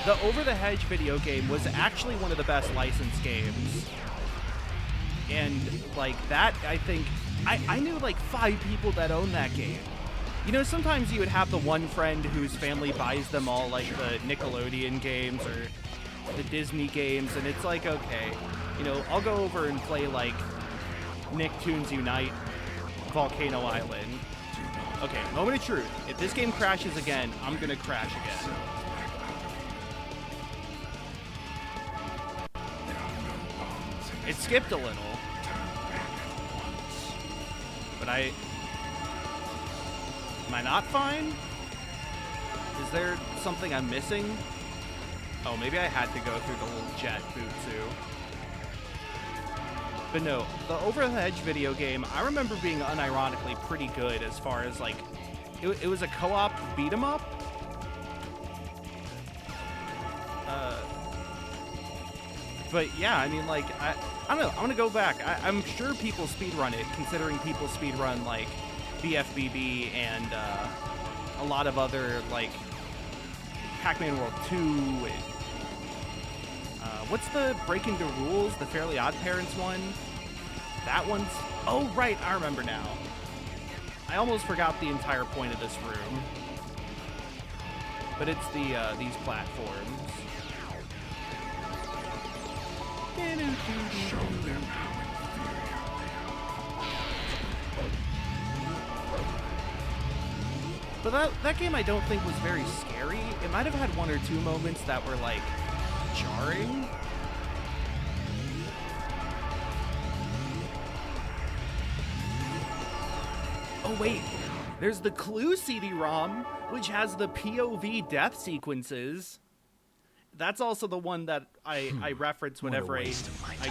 The Over the Hedge video game was actually one of the best licensed games. And like that, I think, I knew like 5 people that owned that game. You know, sometimes you would have the one friend whose family buys them all, like the Nickelodeon games or the Disney games, and it's like, okay, you know, I'll go over and play like Nicktoons Unite, Volcano Island. Okay, moment of truth. If this game crashes again, I'm gonna crash again. It skipped a little, but am I not fine? Is there something I'm missing? Oh, maybe I had to go through the little jet Butsu. But no, the Over the Hedge video game, I remember being unironically pretty good as far as like, it was a co-op beat 'em up. But yeah, I mean, like, I don't know, I'm gonna go back. I'm sure people speedrun it, considering people speedrun like BFBB and a lot of other like Pac-Man World 2 and what's the Breaking the Rules, the Fairly Odd Parents one? That one's, oh right, I remember now. I almost forgot the entire point of this room. But it's these platforms. But that game I don't think was very scary. It might have had one or two moments that were like jarring. Oh wait, there's the Clue CD-ROM, which has the POV death sequences. That's also the one that I reference whenever I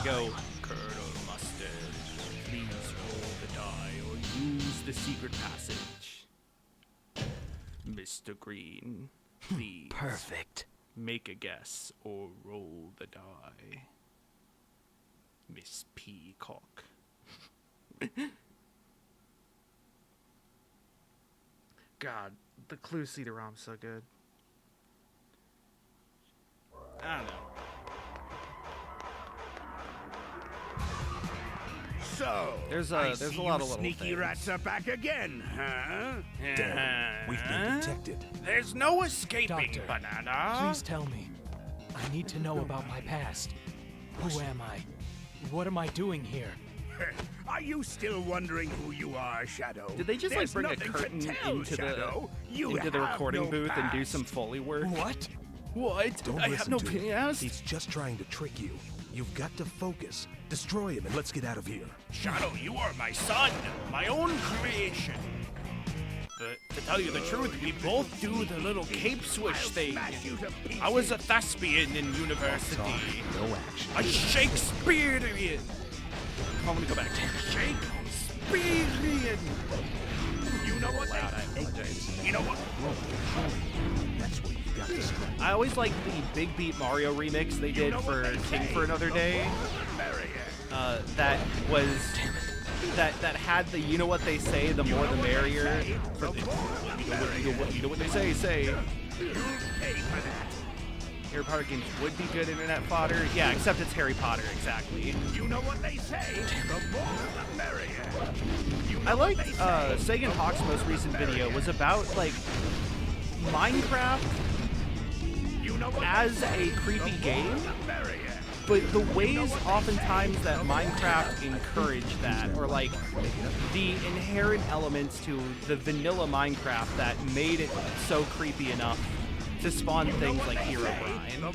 go, Colonel Mustard, please roll the die or use the secret passage. Mr. Green, please. Perfect. Make a guess or roll the die. Miss Peacock. God, the Clue CD-ROM's so good. I don't know. So, there's a lot of little sneaky things. rats are back again, huh? Damn, we've been detected. There's no escaping, Doctor, Banana. Please tell me. I need to know about my past. Who am I? What am I doing here? Are you still wondering who you are, Shadow? Did they just There's like bring a nothing to curtain tell, into Shadow. You the have recording no booth and do past. some Foley work? What? What? Don't I have listen no to him. past. He's just trying to trick you. You've got to focus. Destroy him and let's get out of here. Shadow, you are my son, my own creation. But to tell you the truth, we both do the little cape swish thing. I was a thespian in university. No action. A Shakespearean. Oh, let me go back. Shakespearean. You know what? Loud, I apologize. You know what? That's what you've got to strike. I always like the Big Beat Mario remix they did for King for Another Day. That was that had the you know what they say, the more the merrier. You know what they say. Harry Potter games would be good internet fodder. Yeah, except it's Harry Potter, exactly. You know what they say? The more the merrier. I liked Sagan Hawk's most recent video was about like Minecraft as a creepy game, but the ways oftentimes that Minecraft encouraged that, or like the inherent elements to the vanilla Minecraft that made it so creepy enough to spawn things like Herobrine.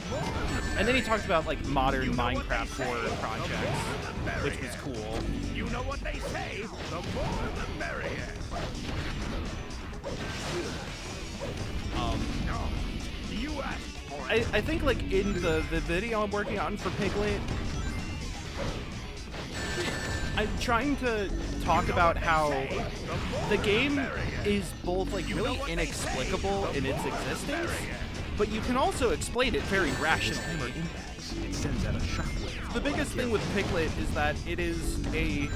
And then he talked about like modern Minecraft horror projects, which was cool. You know what they say? The more the merrier. You asked for it. I think like in the video I'm working on for Piglet, I'm trying to talk about how the game is both like really inexplicable in its existence, but you can also explain it very rationally. It sends out a shockwave. The biggest thing with Piglet is that it is a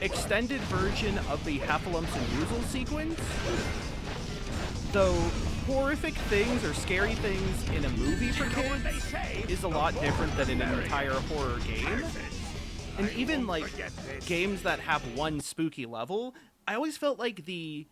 extended version of the Heffalumps and Woozles sequence. Though horrific things or scary things in a movie for kids is a lot different than in an entire horror game. And even like games that have one spooky level, I always felt like the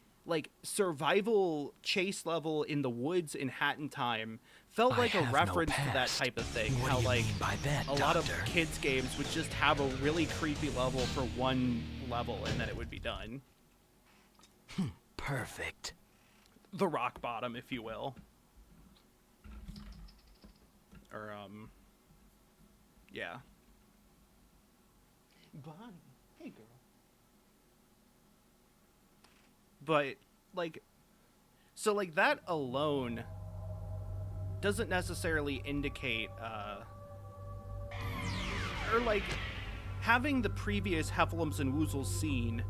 survival chase level in the woods in Hat in Time felt like a reference to that type of thing. What How do you like mean by that, a lot of Doctor? kids games would just have a really creepy level for one level and then it would be done. Perfect. The rock bottom, if you will. Or yeah. Bonnie, hey girl. But like, so like that alone doesn't necessarily indicate, or like having the previous Heffalumps and Woozles scene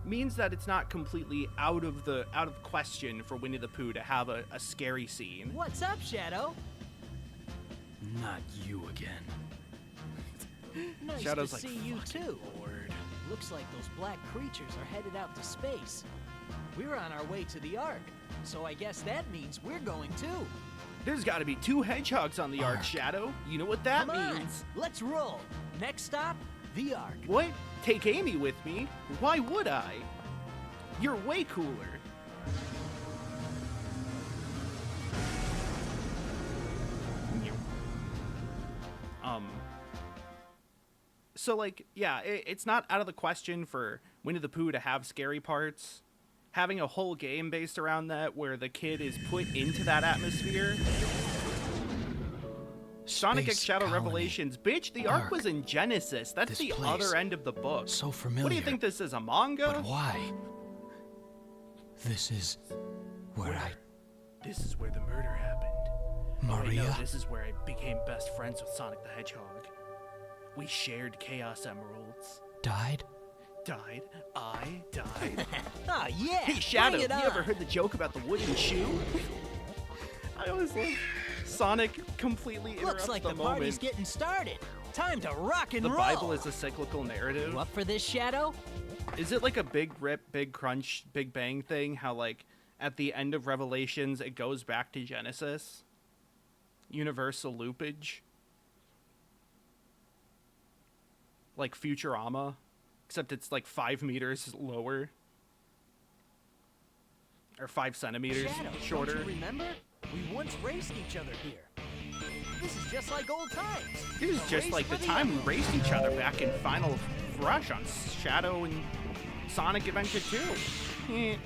means that it's not completely out of question for Winnie the Pooh to have a scary scene. What's up, Shadow? Not you again. Nice Shadow's to like, see you too. Lord. Looks like those black creatures are headed out to space. We're on our way to the Ark, so I guess that means we're going too. There's got to be 2 hedgehogs on the Ark, Shadow. You know what that Come on, means? let's roll. Next stop, the Ark. What? Take Amy with me? Why would I? You're way cooler. So, like, yeah, it's not out of the question for Winnie the Pooh to have scary parts. Having a whole game based around that where the kid is put into that atmosphere. Sonic X Shadow Colony. Revelations. Bitch, the arc was in Genesis. That's This the place. other end of the book. So familiar. What do you think this is, a manga? But why? This is where This is where the murder happened. Maria? Oh, wait, no, this is where I became best friends with Sonic the Hedgehog. We shared Chaos Emeralds. died? Died. I died. Oh, yeah. Hey, Shadow, bring you it on. ever heard the joke about the wooden shoe? I always love Sonic completely interrupts Looks like the the moment. party's getting started. Time to rock and The roll. Bible is a cyclical narrative. You up for this, Shadow? Is it like a big rip, big crunch, big bang thing? How, like, at the end of Revelations, it goes back to Genesis? Universal loopage? Like Futurama? Except it's like 5 meters lower. Or 5 centimeters Shadow, shorter. Don't you remember? We once raced each other here. This is just like old times. This is A just race like for the time we emerald. raced each other back in Final Rush on Shadow and Sonic Adventure 2. Eh.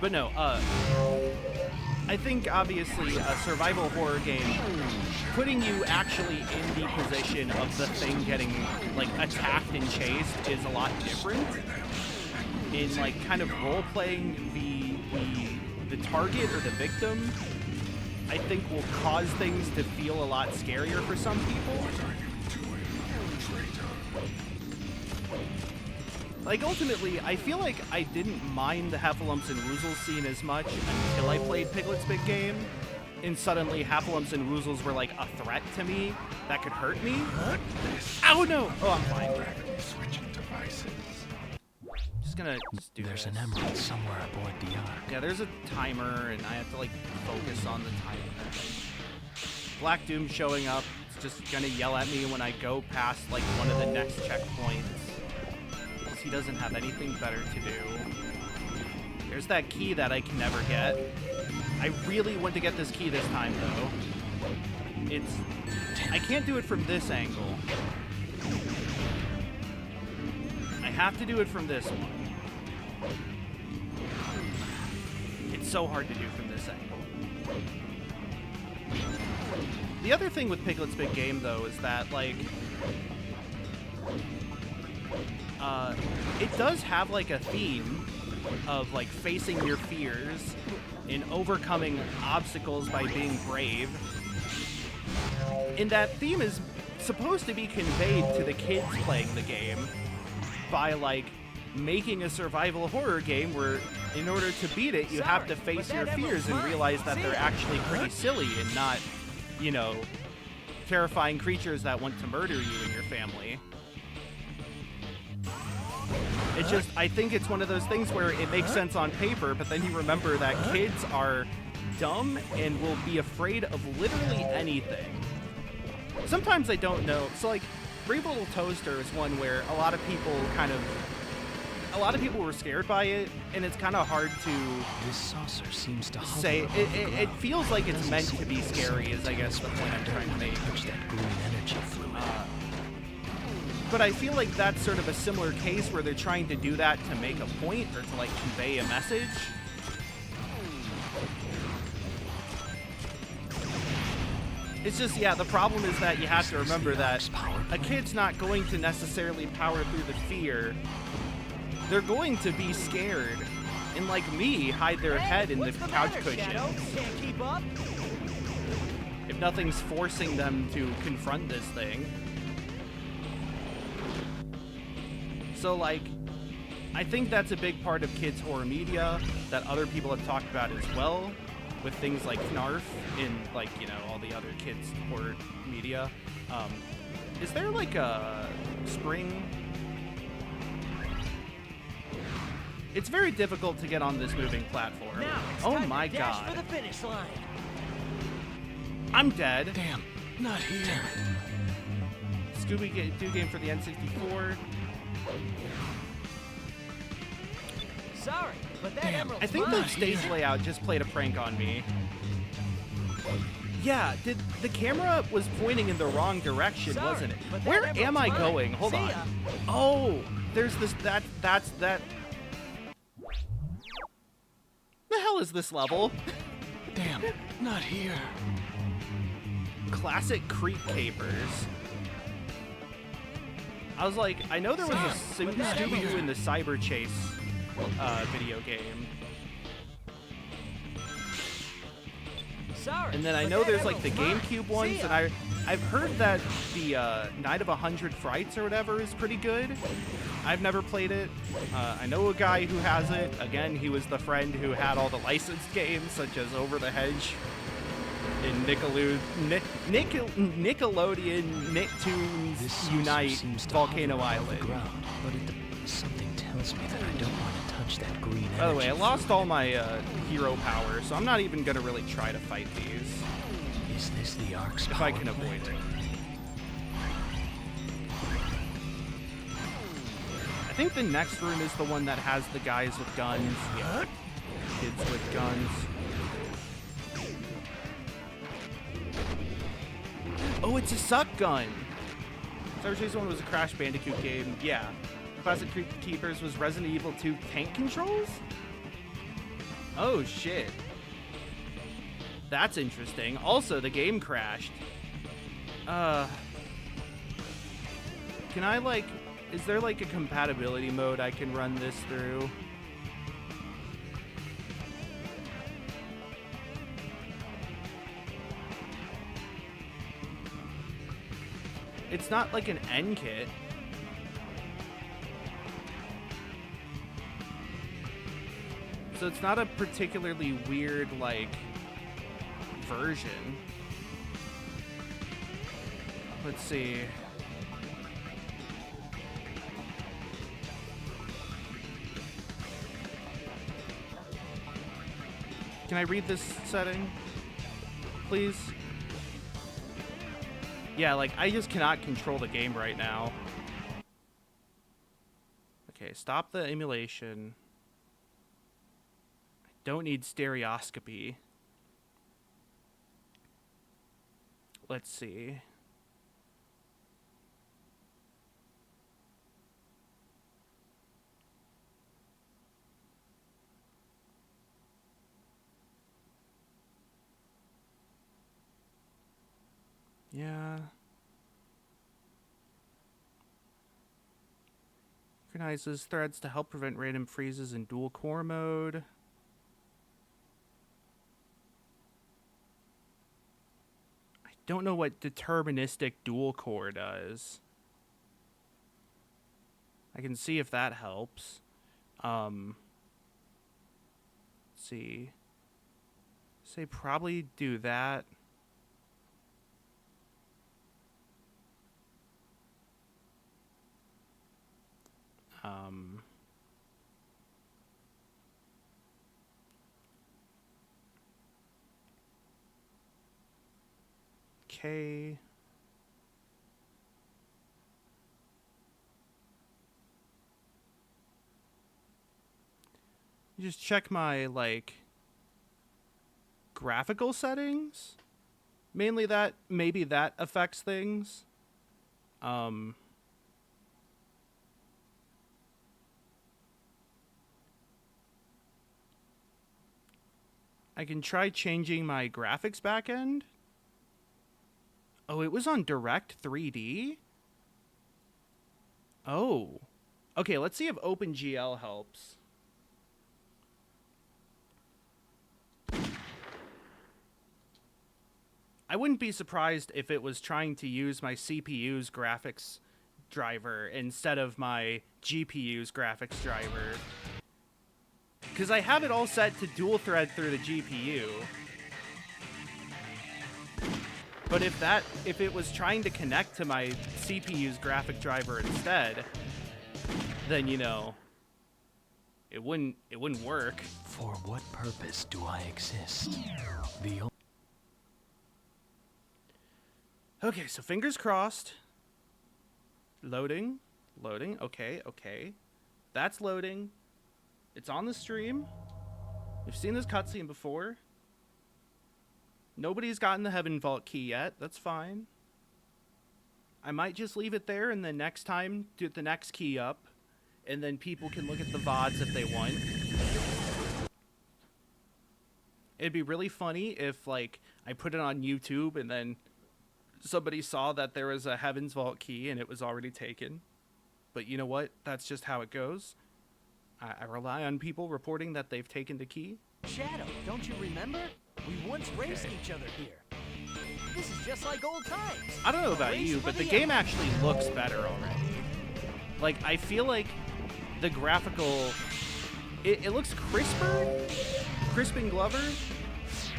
But no, I think obviously a survival horror game, putting you actually in the position of the thing getting like attacked and chased is a lot different. In like kind of role playing the target or the victim, I think will cause things to feel a lot scarier for some people. Like, ultimately, I feel like I didn't mind the Heffalumps and Woozles scene as much until I played Piglet's Big Game, and suddenly Heffalumps and Woozles were like a threat to me that could hurt me. Oh no! Oh, I'm fine. Switching devices. Just gonna do There's this. an emerald somewhere aboard the ark. Yeah, there's a timer, and I have to like focus on the timer. Black Doom showing up. It's just gonna yell at me when I go past like one of the next checkpoints. Because he doesn't have anything better to do. There's that key that I can never get. I really want to get this key this time though. I can't do it from this angle. I have to do it from this one. It's so hard to do from this angle. The other thing with Piglet's Big Game, though, is that, like, it does have, like, a theme of, like, facing your fears and overcoming obstacles by being brave. And that theme is supposed to be conveyed to the kids playing the game by, like, making a survival horror game where in order to beat it, you have to face your fears and realize that they're actually pretty silly and not, you know, terrifying creatures that want to murder you and your family. It's just, I think it's one of those things where it makes sense on paper, but then you remember that kids are dumb and will be afraid of literally anything. Sometimes I don't know. So, like, Brave Little Toaster is one where a lot of people were scared by it, and it's kind of hard to This saucer seems to say. hover above the It ground. feels like it's meant to be scary, is I guess the point I'm trying to make. Push that green energy fluid. But I feel like that's sort of a similar case where they're trying to do that to make a point or to, like, convey a message. It's just, yeah, the problem is that you have to remember that a kid's not going to necessarily power through the fear. They're going to be scared. And like me, hide their head in the What's couch matter, cushions. Shadow? Can't keep up? If nothing's forcing them to confront this thing. So, like, I think that's a big part of kids' horror media that other people have talked about as well, with things like Knarf and, like, you know, all the other kids' horror media. Is there, like, a spring? It's very difficult to get on this moving platform. Now it's Oh time my to dash god. for the finish line. I'm dead. Damn, not here. Scooby-Doo game for the N64. Sorry, but that Damn, emerald's I think mine. the stage layout just played a prank on me. Yeah, the camera was pointing in the wrong direction, Sorry, wasn't it? but that Where emerald's am I mine. going? Hold See on. ya. Oh, there's this that's that. The hell is this level? Damn, not here. Classic creep capers. I was like, I know there was a Scooby-Doo in the Cyber Chase video game. Sorry, And then I but know that there's like the emerald's mine. GameCube ones, See and ya. I've heard that the Night of 100 Frights or whatever is pretty good. I've never played it. I know a guy who has it. Again, he was the friend who had all the licensed games, such as Over the Hedge and Nickelodeon Nicktoons This saucer Unite seems to Volcano hover above Island. the ground, but something tells me that I don't want to touch that green energy. By the way, I lost fluid. all my hero power, so I'm not even gonna really try to fight these Is this the Ark's if I power can avoid plant? it. I think the next room is the one that has the guys with guns. Yeah. Kids with guns. Oh, it's a suck gun. Cyber Chase 1 was a Crash Bandicoot game. Yeah. Classic Creep Keepers was Resident Evil 2 tank controls? Oh, shit. That's interesting. Also, the game crashed. Can I, like... Is there, like, a compatibility mode I can run this through? It's not like an N kit. So it's not a particularly weird, like, version. Let's see. Can I read this setting? Please? Yeah, like, I just cannot control the game right now. Okay, stop the emulation. I don't need stereoscopy. Let's see. Yeah. Synchronizes threads to help prevent random freezes in dual core mode. I don't know what deterministic dual core does. I can see if that helps. Let's see. Say probably do that. Okay. Just check my, like, graphical settings. Mainly that, maybe that affects things. I can try changing my graphics backend. Oh, it was on Direct 3D? Oh. Okay, let's see if OpenGL helps. I wouldn't be surprised if it was trying to use my CPU's graphics driver instead of my GPU's graphics driver. Because I have it all set to dual thread through the GPU. But if it was trying to connect to my CPU's graphic driver instead, then, you know, it wouldn't work. For what purpose do I exist? Okay, so fingers crossed. Loading. Okay. That's loading. It's on the stream. We've seen this cutscene before. Nobody's gotten the Heaven Vault key yet. That's fine. I might just leave it there and then next time do the next key up. And then people can look at the VODs if they want. It'd be really funny if, like, I put it on YouTube and then somebody saw that there was a Heaven's Vault key and it was already taken. But you know what? That's just how it goes. I rely on people reporting that they've taken the key. Shadow, don't you remember? We once raced each other here. This is just like old times. I don't know about you, but the game actually looks better already. Like, I feel like the graphical... It looks crisper? Crispin Glover?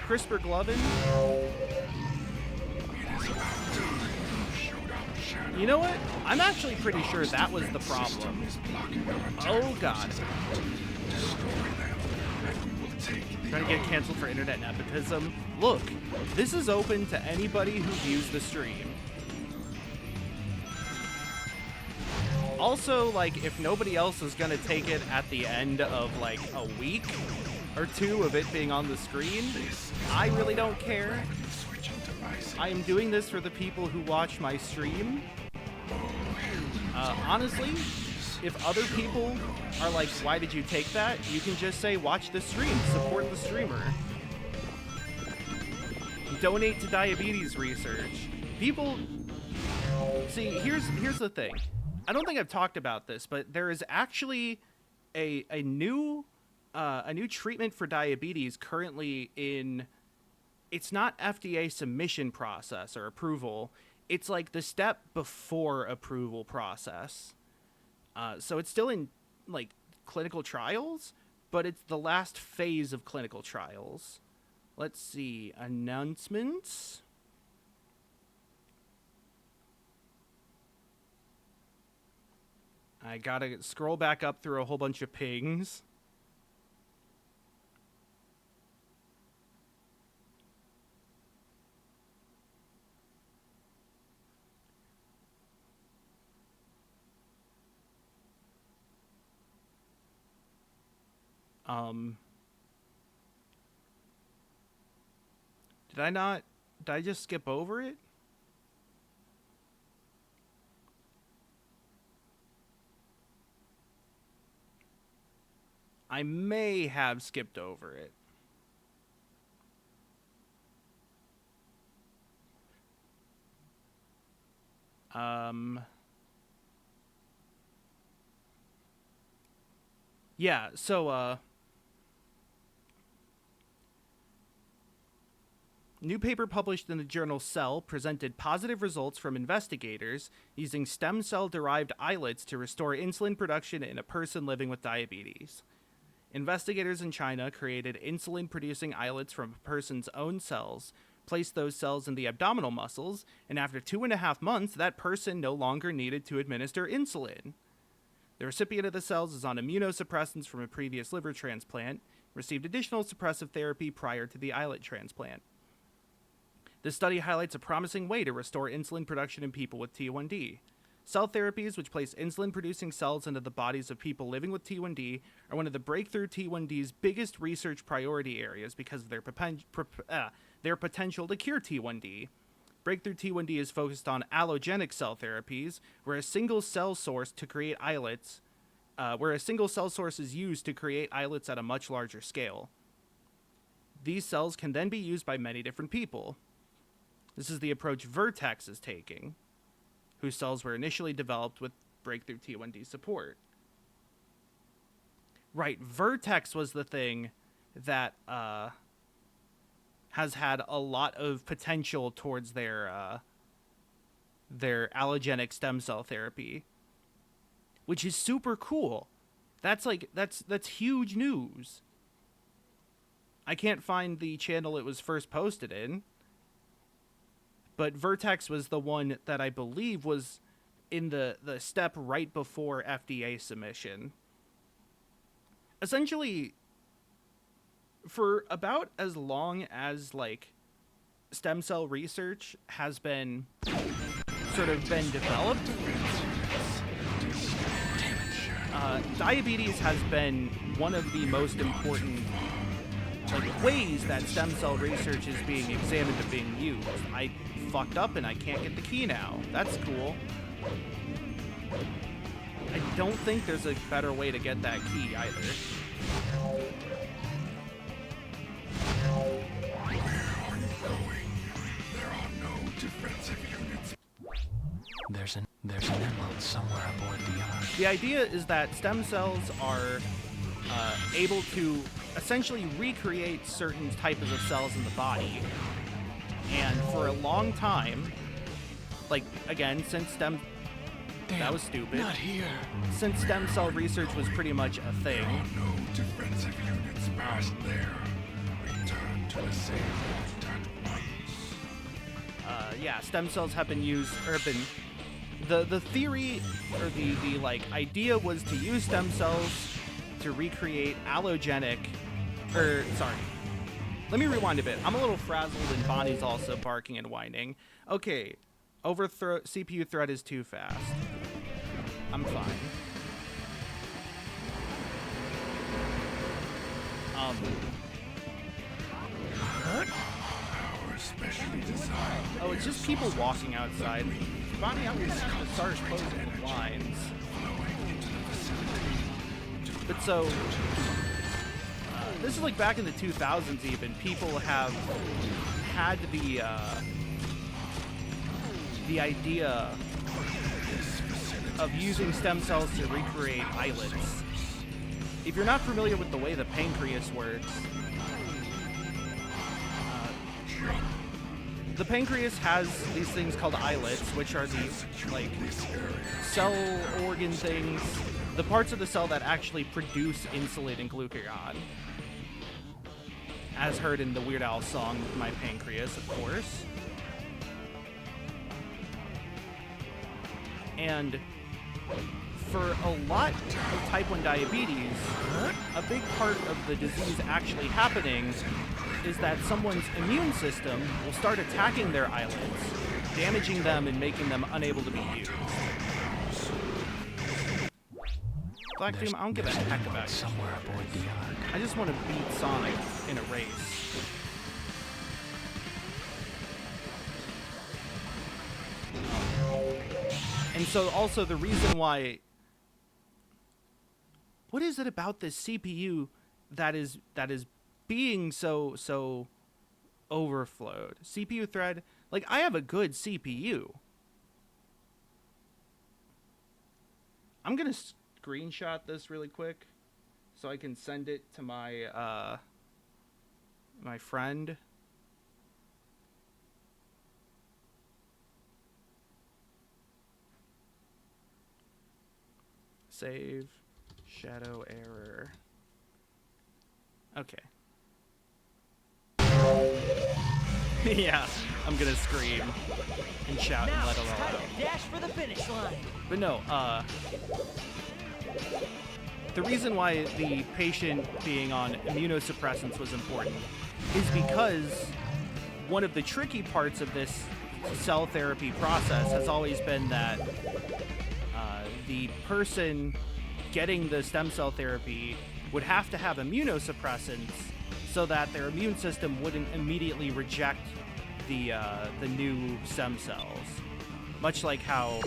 Crisper Glovin? You know what? I'm actually pretty sure that was the problem. Oh, God. Trying to get canceled for internet nepotism. Look, this is open to anybody who views the stream. Also, like, if nobody else is gonna take it at the end of, like, a week or two of it being on the screen, I really don't care. I am doing this for the people who watch my stream. Honestly, if other people are like, why did you take that? You can just say, watch the stream, support the streamer. Donate to diabetes research. People, see, here's the thing. I don't think I've talked about this, but there is actually a new treatment for diabetes currently in, it's not FDA submission process or approval. It's like the step before approval process. So it's still in like clinical trials, but it's the last phase of clinical trials. Let's see, announcements. I gotta scroll back up through a whole bunch of pings. Did I just skip over it? I may have skipped over it. Yeah, so, new paper published in the journal Cell presented positive results from investigators using stem cell-derived islets to restore insulin production in a person living with diabetes. Investigators in China created insulin-producing islets from a person's own cells, placed those cells in the abdominal muscles, and after 2.5 months, that person no longer needed to administer insulin. The recipient of the cells is on immunosuppressants from a previous liver transplant, received additional suppressive therapy prior to the islet transplant. This study highlights a promising way to restore insulin production in people with T1D. Cell therapies, which place insulin-producing cells into the bodies of people living with T1D, are one of the breakthrough T1D's biggest research priority areas because of their potential to cure T1D. Breakthrough T1D is focused on allogenic cell therapies, where a single cell source to create islets, is used to create islets at a much larger scale. These cells can then be used by many different people. This is the approach Vertex is taking, whose cells were initially developed with breakthrough T1D support. Right, Vertex was the thing that has had a lot of potential towards their allogenic stem cell therapy, which is super cool. That's huge news. I can't find the channel it was first posted in, but Vertex was the one that I believe was in the step right before FDA submission. Essentially, for about as long as, like, stem cell research has been developed, diabetes has been one of the most important like ways that stem cell research is being examined and being used. I fucked up and I can't get the key now. That's cool. I don't think there's a better way to get that key either. Where are you going? There are no defensive units. There's an emerald somewhere aboard the Ark. The idea is that stem cells are able to essentially recreate certain types of cells in the body. And for a long time, like, again, since Damn, that was stupid. Not here. Since stem cell research was pretty much a thing, No defensive units past there. Return to the same point at once. yeah, stem cells have been used, or have been, the theory, or the like, idea was to use stem cells to recreate allogenic, sorry. Let me rewind a bit. I'm a little frazzled and Bonnie's also barking and whining. Okay, overthrow, CPU thread is too fast. I'm fine. Our specially designed. Oh, it's just people walking outside. Bonnie, I'm gonna have to start closing the blinds. But so, this is like back in the 2000s even, people have had the idea of using stem cells to recreate islets. If you're not familiar with the way the pancreas works, the pancreas has these things called islets, which are these, like, cell organ things, the parts of the cell that actually produce insulin and glucagon. As heard in the Weird Al song, My Pancreas, of course. And for a lot of type 1 diabetes, a big part of the disease actually happening is that someone's immune system will start attacking their islets, damaging them and making them unable to be used. Black Doom, I don't give a heck about you. Somewhere aboard the Ark. I just want to beat Sonic in a race. And so also the reason why... What is it about this CPU that is being so overflowed? CPU thread, like, I have a good CPU. I'm gonna screenshot this really quick so I can send it to my my friend. Save. Shadow error. Okay. Yeah, I'm gonna scream and shout and Now let it's it all time out. to dash for the finish line. But no, the reason why the patient being on immunosuppressants was important is because one of the tricky parts of this cell therapy process has always been that the person getting the stem cell therapy would have to have immunosuppressants so that their immune system wouldn't immediately reject the new stem cells. Much like how,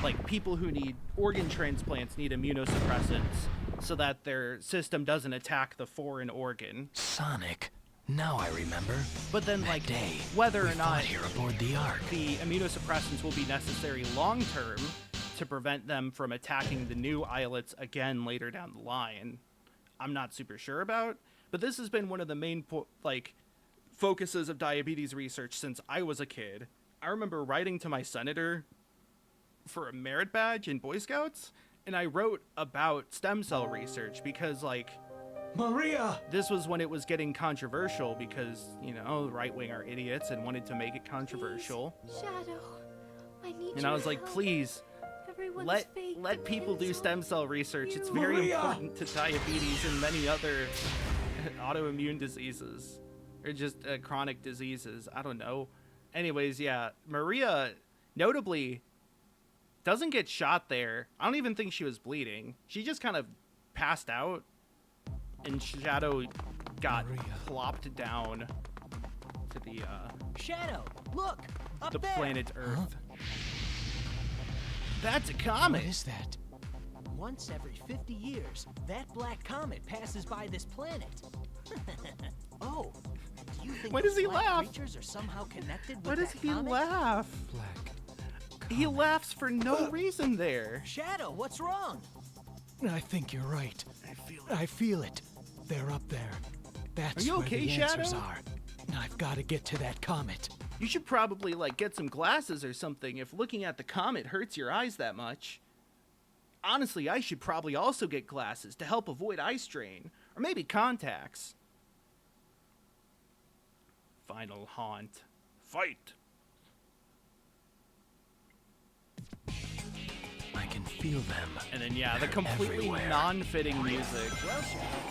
like, people who need organ transplants need immunosuppressants so that their system doesn't attack the foreign organ. Sonic. Now I remember. But then, That like, day, whether we or not fought here aboard the Ark. the immunosuppressants will be necessary long-term to prevent them from attacking the new islets again later down the line, I'm not super sure about. But this has been one of the main, focuses of diabetes research since I was a kid. I remember writing to my senator for a merit badge in Boy Scouts, and I wrote about stem cell research because, like, Maria! this was when it was getting controversial because, you know, the right-wing are idiots and wanted to make it controversial. Please, Shadow, I need And I was like, please, let people do stem cell research. It's very Maria! important to diabetes and many other autoimmune diseases, or just chronic diseases. I don't know. Anyways, yeah, Maria notably doesn't get shot there. I don't even think she was bleeding. She just kind of passed out, and Shadow got plopped down to the Shadow, look! Up the there! planet Earth. That's a comet. What is that? Once every 50 years, that black comet passes by this planet. Oh, do you think Why does he black laugh? creatures are somehow connected with Why does that he comet? laugh? Black. He laughs for no reason there. Shadow, what's wrong? I think you're right. I feel it. They're up there. That's Are you where okay, the answers Shadow? are. I've got to get to that comet. You should probably, like, get some glasses or something if looking at the comet hurts your eyes that much. Honestly, I should probably also get glasses to help avoid eye strain. Or maybe contacts. Final haunt. Fight! I can feel them. And then, yeah, the They're completely everywhere. non-fitting music.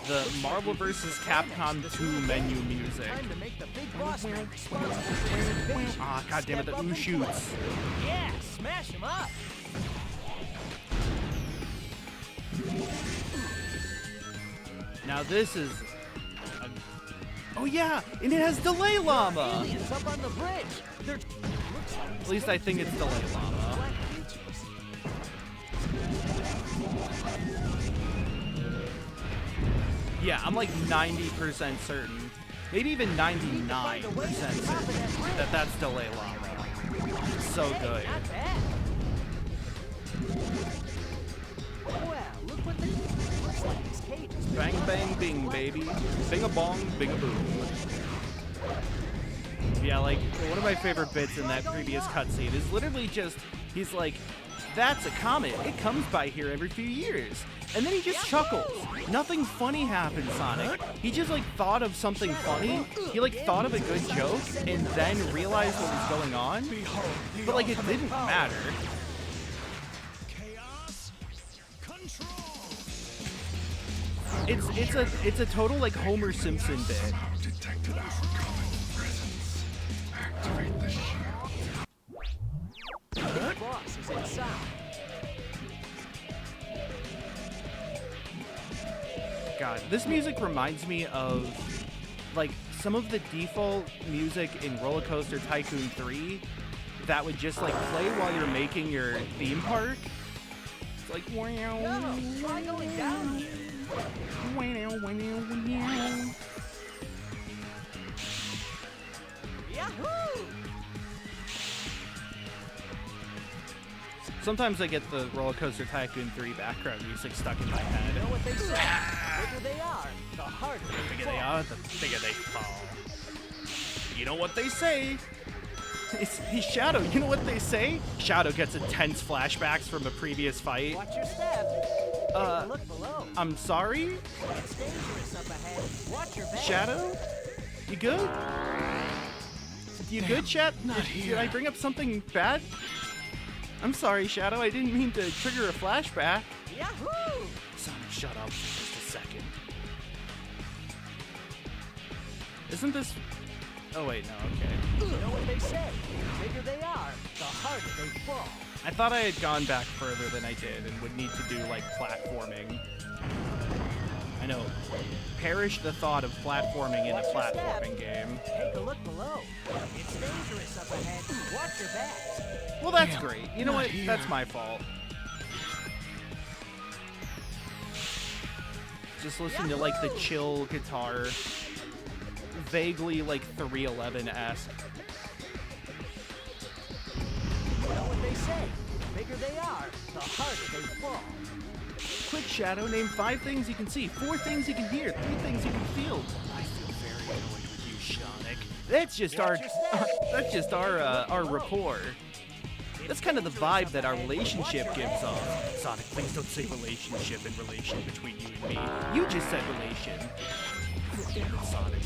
The Marvel vs. Capcom 2 menu music. Time to make the big boss man responsible for this invasion. Ah, goddammit, the Step up ooh and shoots. play. Yeah, smash him up. Now this is... Oh yeah, and it has Delay Llama! Aliens up on the bridge. They're At least I think it's Delay Llama. black creatures. Yeah, I'm like 90% certain. Maybe even 99% certain that that's Delay Llama. So Hey, good. not bad. Well, look what the looks like this cage is Bang bang bing, baby. Bing a bong, bing a boom. Yeah, like, one of my favorite bits in that previous cutscene is literally just, he's like, that's a comet. It comes by here every few years. And then he just chuckles. Nothing funny happens, Sonic. He just, like, thought of something funny. He, like, thought of a good joke and then realized what was going on. But, like, it didn't matter. Chaos control. It's a total, like, Homer Simpson bit. Somehow detected our comet presence. Activate the shield. The big boss is inside. God, this music reminds me of, like, some of the default music in Roller Coaster Tycoon 3 that would just, like, play while you're making your theme park. It's like, wow, No, try going down here. wow. Yahoo! Sometimes I get the Roller Coaster Tycoon 3 background music stuck in my You head. know what they say? The bigger they are, the harder The they bigger fall. they are, the bigger they fall. You know what they say? He's Shadow. You know what they say? Shadow gets intense flashbacks from a previous fight. Watch your step. Take a look below. I'm sorry? It's dangerous up ahead. Watch your back. Shadow? You good? You good, Chat? not Did here. I bring up something bad? I'm sorry, Shadow. I didn't mean to trigger a flashback. Yahoo! Sonic, shut up for just a second. Isn't this... Oh, wait, no, okay. You know what they say? The bigger they are, the harder they fall. I thought I had gone back further than I did and would need to do, like, platforming. I know. Perish the thought of platforming in a Watch your step. platforming game. Take a look below. It's dangerous up ahead. Watch your back. Well, that's Damn, great. You know not what? here. That's my fault. Just listen to, like, the chill guitar. Vaguely, like, 311-esque. You know what they say? The bigger they are, the harder they fall. Quick, Shadow, name 5 things you can see, 4 things you can hear, 3 things you can feel. I feel very annoyed with you, Sonic. That's just Watch your step. that's just our rapport. That's kind of the vibe that our relationship gives off. Sonic, please don't say relationship in relation between you and me. You just said relation. Damn it, Sonic.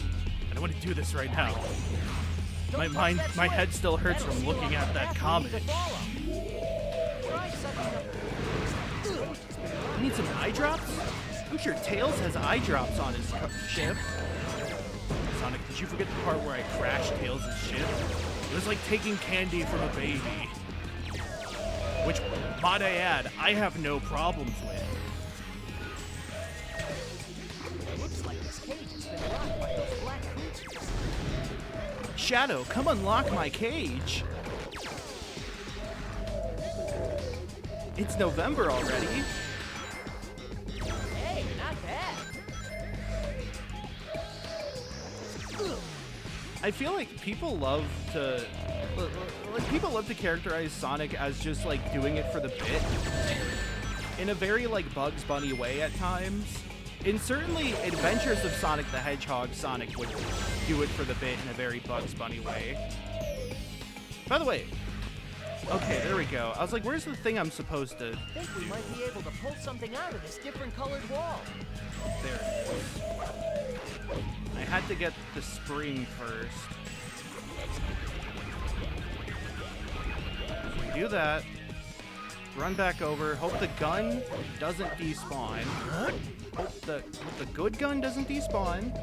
I don't want to do this right now. My mind, my head still hurts That'll from seal looking off at the that path comet. we need to follow. Try sucking up. You need some eye drops? I'm sure Tails has eye drops on his ship. Sonic, did you forget the part where I crashed Tails' ship? It was like taking candy from a baby. Which, might I add, I have no problems with. Looks like the this cage has been locked by those black creatures. Shadow, come unlock my cage. It's November already. Hey, not bad. I feel like people love to characterize Sonic as just like doing it for the bit in a very like Bugs Bunny way at times. In certainly Adventures of Sonic the Hedgehog, Sonic would do it for the bit in a very Bugs Bunny way. By the way, okay, there we go. I was like, where's the thing I'm supposed to I think we might be able to pull something out of this different colored wall. There it is. I had to get the spring first. So we do that. Run back over. Hope the gun doesn't despawn. Hope the good gun doesn't despawn.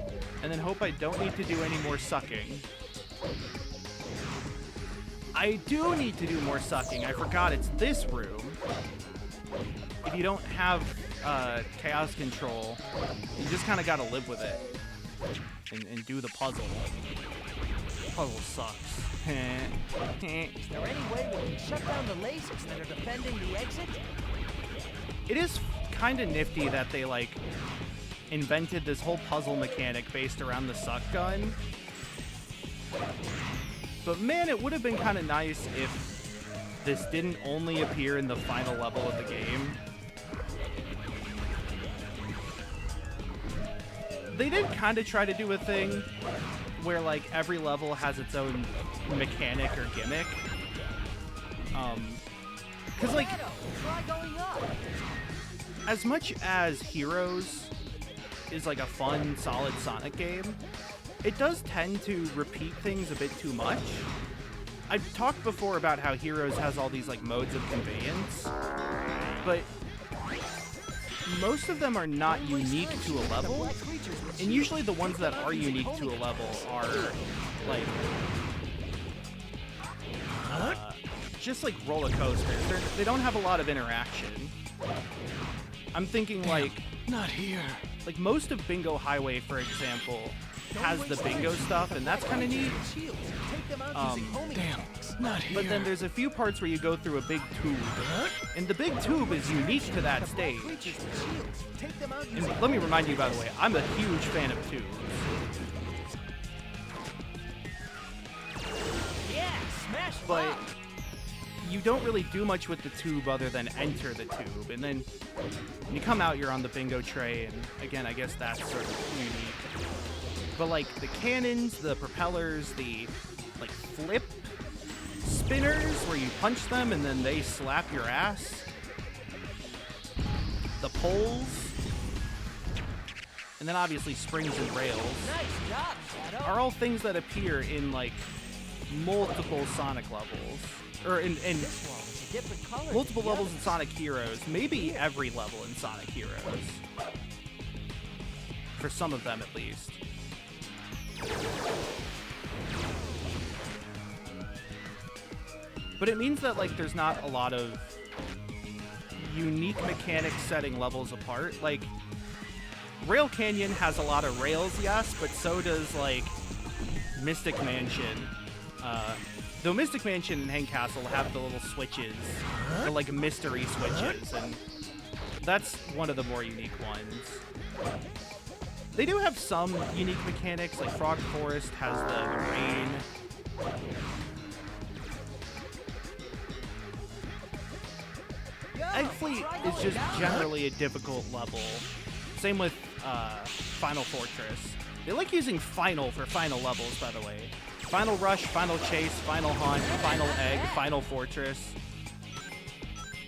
And then hope I don't need to do any more sucking. I do need to do more sucking. I forgot it's this room. If you don't have chaos control, you just kind of got to live with it and do the puzzle. The puzzle sucks. Is there any way we can shut down the lasers that are defending the exit? It is kind of nifty that they like invented this whole puzzle mechanic based around the suck gun. But man, it would have been kind of nice if this didn't only appear in the final level of the game. They did kind of try to do a thing where like every level has its own mechanic or gimmick. Cause like, Try going up. as much as Heroes is like a fun, solid Sonic game, it does tend to repeat things a bit too much. I've talked before about how Heroes has all these like modes of conveyance, but most of them are not unique to a level, and usually the ones that are unique to a level are like just like roller coasters. They don't have a lot of interaction. I'm thinking like Not here. like most of Bingo Highway, for example, has the bingo stuff, and that's kind of neat. Damn, not here. But then there's a few parts where you go through a big tube, and the big tube is unique to that stage. And let me remind you, by the way, I'm a huge fan of tubes. Yeah, smash But lock. you don't really do much with the tube other than enter the tube, and then when you come out, you're on the bingo tray, and again, I guess that's sort of unique. But like the cannons, the propellers, the like flip spinners where you punch them and then they slap your ass, the poles, and then obviously springs and rails Nice job, Shadow. are all things that appear in like multiple Sonic levels, or in This wall is a different color. multiple than the levels in others. Sonic Heroes, maybe every level in Sonic Heroes. For some of them, at least. But it means that, like, there's not a lot of unique mechanics setting levels apart. Like, Rail Canyon has a lot of rails, yes, but so does, like, Mystic Mansion. Though Mystic Mansion and Hang Castle have the little switches, the like mystery switches, and that's one of the more unique ones. They do have some unique mechanics, like Frog Forest has the rain. Egg Fleet is just generally a difficult level. Same with Final Fortress. They like using Final for final levels, by the way. Final Rush, Final Chase, Final Hunt, Final Egg, Final Fortress.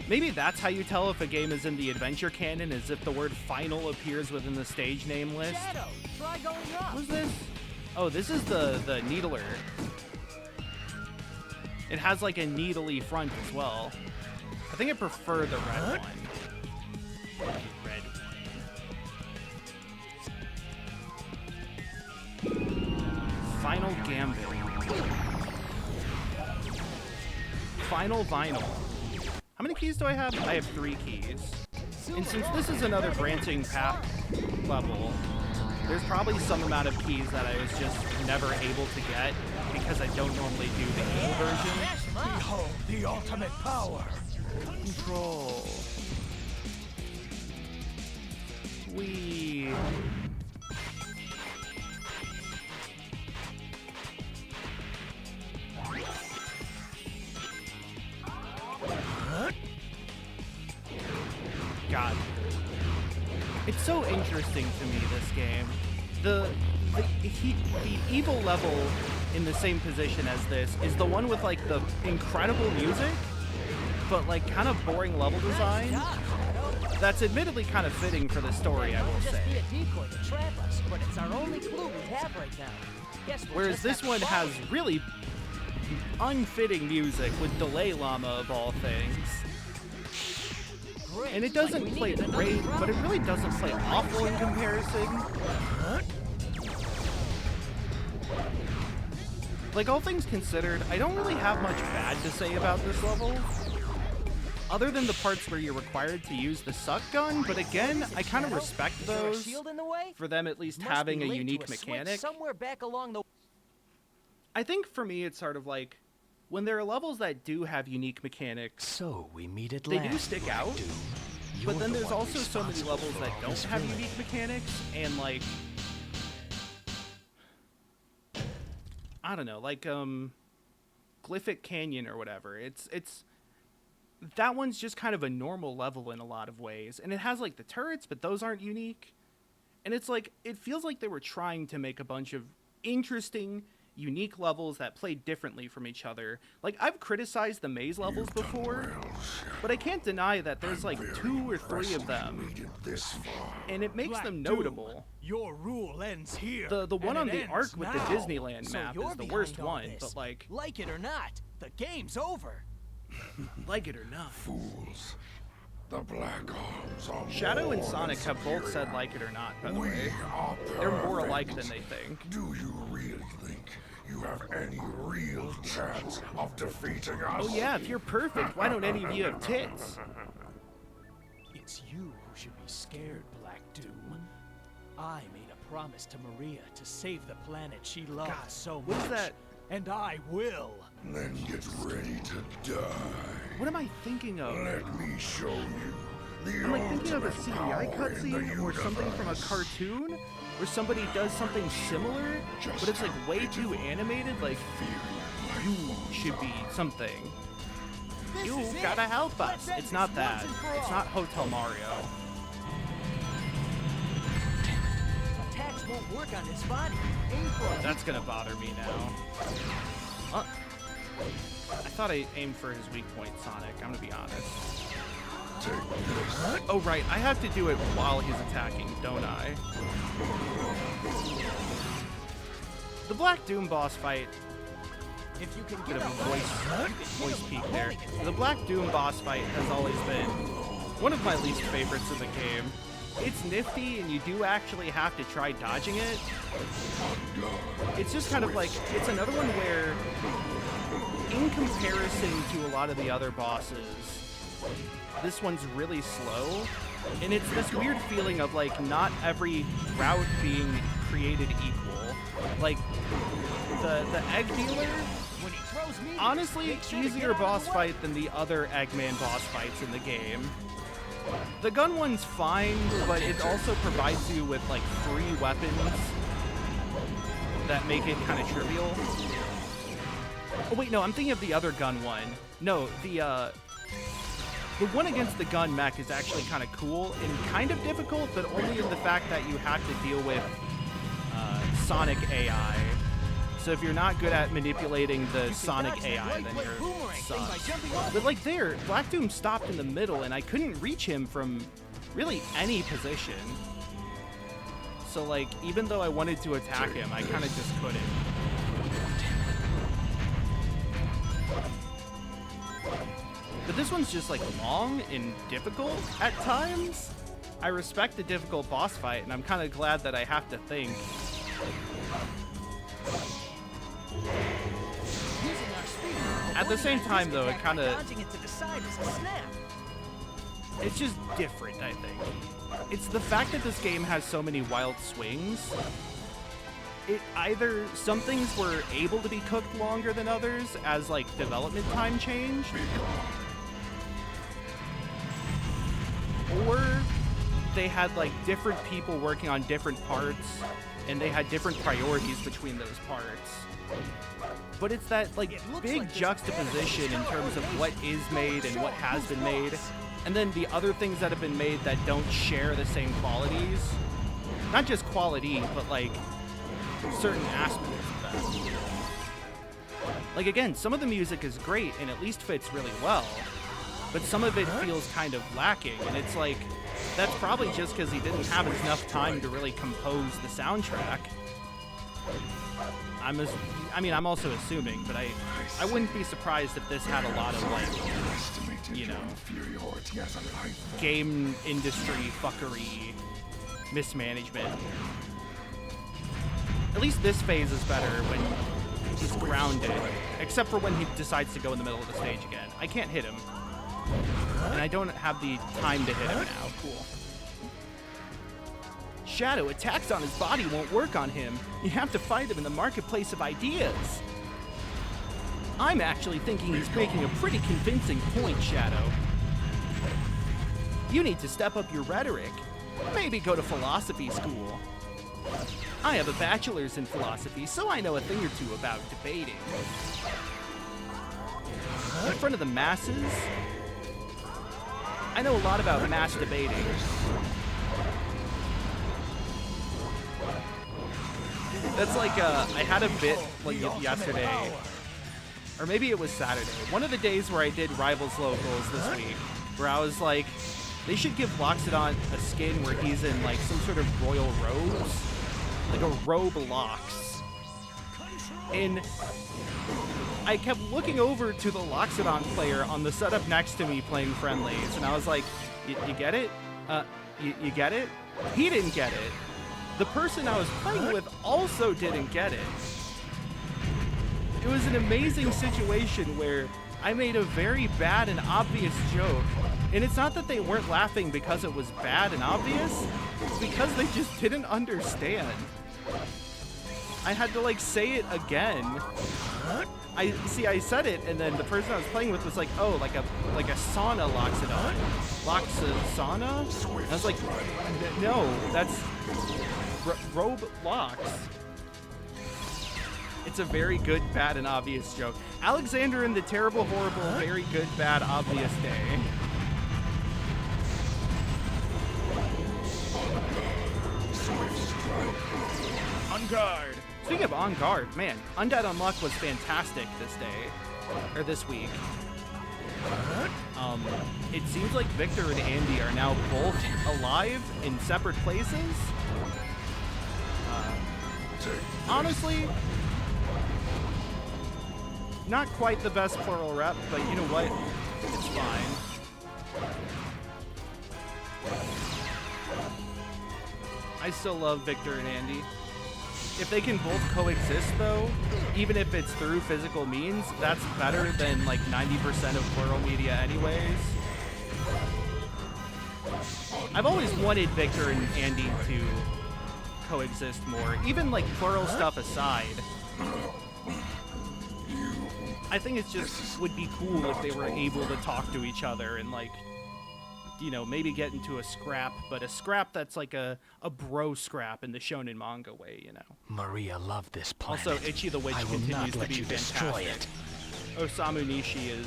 Maybe that's how you tell if a game is in the adventure canon, is if the word final appears within the stage name list. Shadow, try going up. What is this? Oh, this is the Needler. It has like a needly front as well. I think I prefer the red one. Red one. Final Gambit. Final Vinyl. How many keys do I have? I have 3 keys. And since this is another branching path level, there's probably some amount of keys that I was just never able to get because I don't normally do the evil version. Behold the ultimate power. Control. Wee. God. It's so interesting to me, this game. The evil level in the same position as this is the one with, like, the incredible music, but, like, kind of boring level design. That's admittedly kind of fitting for the story, I will say. Whereas this one has really unfitting music with Delay Llama of all things. And it doesn't play great, but it really doesn't play awful in comparison. Like, all things considered, I don't really have much bad to say about this level, other than the parts where you're required to use the suck gun, but again, I kind of respect those, for them at least having a unique mechanic. I think for me, it's sort of like, when there are levels that do have unique mechanics, So we meet at they last. do stick out, Black Doom. but You're then the there's one also so many responsible levels for that all don't this have villainy. unique mechanics, and like, I don't know, like, Glyphic Canyon or whatever. It's that one's just kind of a normal level in a lot of ways, and it has like the turrets, but those aren't unique. And it's like, it feels like they were trying to make a bunch of interesting, unique levels that play differently from each other. Like, I've criticized the maze levels before, but I can't deny that there's like 2 or 3 of them, and it makes them notable. Your rule ends here. The one on and the it arc ends with now. the Disneyland So map you're is the worst behind all one, this. but like it or not, the game's over. it or not. Fools. The Black Arms are Shadow more and Sonic than have both said superior. like it or not, by the We way. are They're more perfect. alike than they think. Do you really think you have any real chance of defeating us? Oh yeah, if you're perfect, why don't any of you have tits? It's you who should be scared, Black Doom. I made a promise to Maria to save the planet she loved God, so what much. is that? And I will. Then get ready to die. What am I thinking of? Let me show you the I'm like thinking of a ultimate CGI power in the cutscene or something from a universe. cartoon where somebody does something similar, but it's like way too animated, like, you should be something. You is it. gotta help us. Let's end It's not this that. once and for It's all. not Hotel Mario. Attacks won't work on his body. Aim for it. That's gonna bother me now. I thought I aimed for his weak point, Sonic. I'm gonna be honest. Take this. Oh, right. I have to do it while he's attacking, don't I? The Black Doom boss fight. If you can Bit get of a away, voice peak there. The Black Doom boss fight has always been one of my least favorites in the game. It's nifty, and you do actually have to try dodging it. It's just kind of like, it's another one where, in comparison to a lot of the other bosses, this one's really slow. And it's this weird feeling of, like, not every route being created equal. Like, the egg dealer, when he throws me, honestly, make sure to get easier out of boss the way. fight than the other Eggman boss fights in the game. The gun one's fine, but it also provides you with like 3 weapons that make it kind of trivial. Oh wait, no, I'm thinking of the other gun one. No, the one against the gun mech is actually kind of cool and kind of difficult, but only in the fact that you have to deal with Sonic AI. So if you're not good at manipulating the Sonic AI, then you're sucks. But like there, Black Doom stopped in the middle and I couldn't reach him from really any position. So like, even though I wanted to attack him, I kind of just couldn't. But this one's just like long and difficult at times. I respect the difficult boss fight, and I'm kind of glad that I have to think. Using our speed, At the same time, though, it attack kind by of... dodging it to the side is a snap. It's just different, I think. It's the fact that this game has so many wild swings. It either some things were able to be cooked longer than others as like development time changed, or they had like different people working on different parts and they had different priorities between those parts. But it's that like big juxtaposition in terms of what is made and what has been made, and then the other things that have been made that don't share the same qualities. Not just quality, but like certain aspects of that. Like again, some of the music is great and at least fits really well, but some of it feels kind of lacking, and it's like, that's probably just because he didn't have enough time to really compose the soundtrack. I'm also assuming, but I wouldn't be surprised if this had a lot of like, you know, game industry fuckery, mismanagement. At least this phase is better when he's grounded, except for when he decides to go in the middle of the stage again. I can't hit him, and I don't have the time to hit him now. Cool. Shadow, attacks on his body won't work on him. You have to find him in the marketplace of ideas. I'm actually thinking he's making a pretty convincing point, Shadow. You need to step up your rhetoric. Maybe go to philosophy school. I have a bachelor's in philosophy, so I know a thing or two about debating. In front of the masses, I know a lot about mass debating. That's like, I had a bit like yesterday, or maybe it was Saturday, one of the days where I did Rivals Locals this week, where I was like, they should give Loxodon a skin where he's in like some sort of royal robes, like a robe Lox. And I kept looking over to the Loxodon player on the setup next to me playing friendlies, and I was like, you get it? You get it? He didn't get it. The person I was playing with also didn't get it. It was an amazing situation where I made a very bad and obvious joke, and it's not that they weren't laughing because it was bad and obvious, it's because they just didn't understand. I had to like say it again. I said it, and then the person I was playing with was like, oh, like a sauna Loxodon. Sauna? And I was like, no, that's robe Lox. It's a very good, bad, and obvious joke. Alexander in the terrible, horrible, very good, bad, obvious day. On guard. Speaking of on guard, man, Undead Unluck was fantastic this day, or this week. It seems like Victor and Andy are now both alive in separate places. Honestly, not quite the best plural rep, but you know what? It's fine. I still love Victor and Andy. If they can both coexist, though, even if it's through physical means, that's better than like 90% of plural media anyways. I've always wanted Victor and Andy to coexist more, even like plural stuff aside. I think it's just would be cool if they were able to talk to each other and like, you know, maybe get into a scrap, but a scrap that's like a bro scrap in the shonen manga way, you know. Maria loved this planet. Also, Ichi the Witch continues to be fantastic. Osamu Nishi is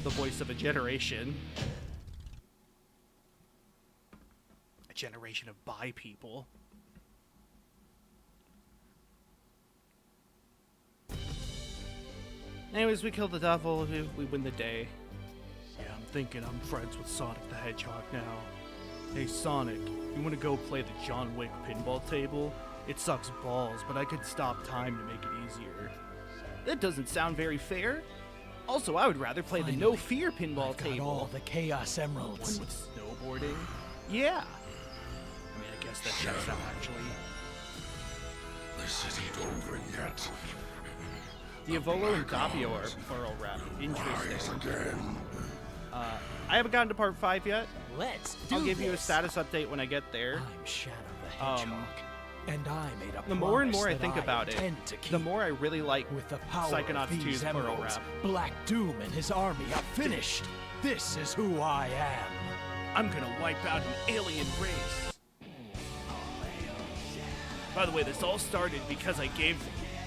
the voice of a generation. A generation of bi people. Anyways, we kill the devil, we win the day. Yeah, I'm thinking I'm friends with Sonic the Hedgehog now. Hey Sonic, you wanna go play the John Wick pinball table? It sucks balls, but I could stop time to make it easier. That doesn't sound very fair. Also, I would rather play the No Fear pinball table. All the Chaos Emeralds. One with snowboarding? Yeah. I mean, I guess that checks out, actually. This isn't over yet. The Evolo and Doppio are plural rap. Interesting. I haven't gotten to part 5 yet. Let's do I'll give you a this. status update when I get there. I'm Shadow the Hedgehog, and I made a The more and promise more I that think about it, intend to keep. the more I really like With the power Psychonauts of these 2's plural emeralds, rap. Black Doom and his army are finished. This is who I am. I'm gonna wipe out an alien race. By the way, this all started because I gave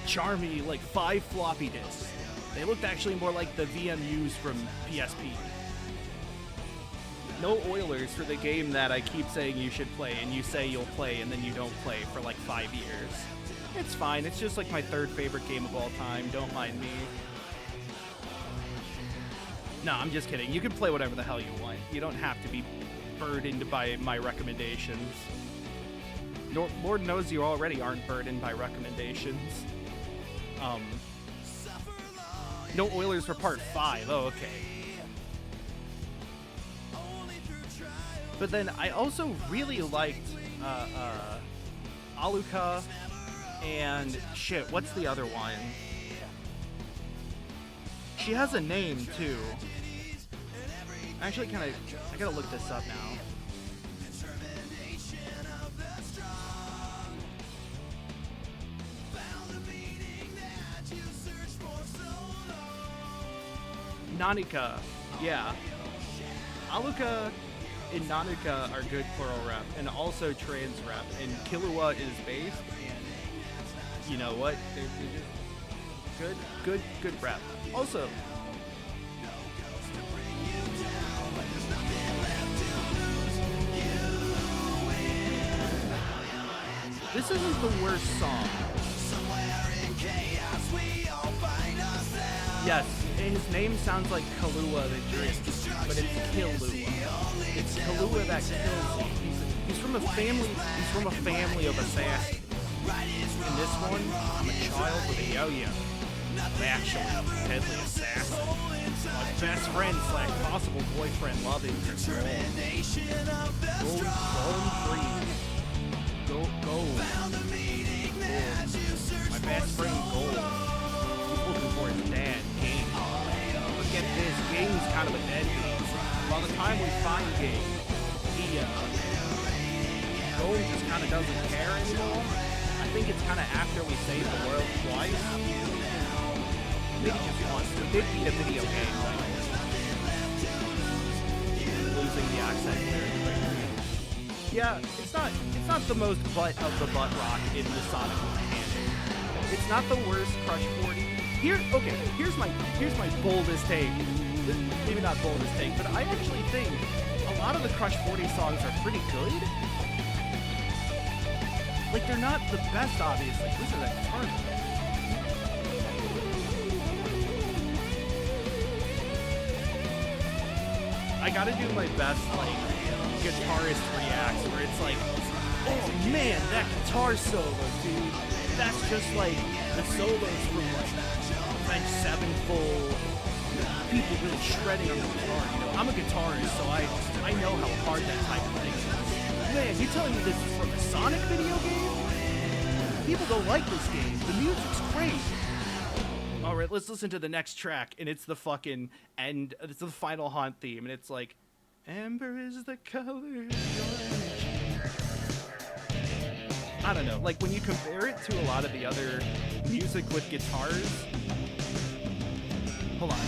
Charmy like 5 floppy disks. They looked actually more like the VMUs from PSP. No Oilers for the game that I keep saying you should play, and you say you'll play, and then you don't play for like 5 years. It's fine, it's just like my 3rd favorite game of all time, don't mind me. No, I'm just kidding. You can play whatever the hell you want. You don't have to be burdened by my recommendations. Lord knows you already aren't burdened by recommendations. No Oilers for part 5. Oh, okay. But then I also really liked Aluka and shit, what's the other one? She has a name too. Actually, I gotta look this up now. Nanika, yeah. Aluka and Nanika are good plural rep, and also trans rep, and Killua is based, and you know what? They're just good rep. Also, this isn't the worst song. Yes, his name sounds like Kahlua the drink, but it's Killua. It's Kahlua that kills you. He's from a family of assassins. In this one, I'm a child with a yo-yo. I'm actually a deadly assassin. My best friend / possible boyfriend love interest. Gold free. Gold. My best friend Gold. He's looking for his dad, Game. But get this, Game's kind of a deadbeat. By the time we find Game, Gold just kind of doesn't care anymore. I think it's kind of after we save the world twice. Maybe just once. We did beat a video game, though. Losing the accent very quickly. Yeah, it's not the most butt of the butt rock in the Sonic canon. It's not the worst Crush 40. Here's my boldest take. Maybe not boldest take, but I actually think a lot of the Crush 40 songs are pretty good. Like, they're not the best, obviously. Listen to that guitar. I gotta do my best, like, guitarist reacts, where it's like, oh man, that guitar solo, dude. That's just like the solos from, like, Avenged Sevenfold. People really shredding on the guitar, you know. I'm a guitarist, so I know how hard that type of thing is. Man, you telling me this is from a Sonic video game? People don't like this game. The music's great. Alright, let's listen to the next track, and it's the fucking end. It's the final haunt theme, and it's like, amber is the color of your energy. I don't know, like when you compare it to a lot of the other music with guitars. Hold on.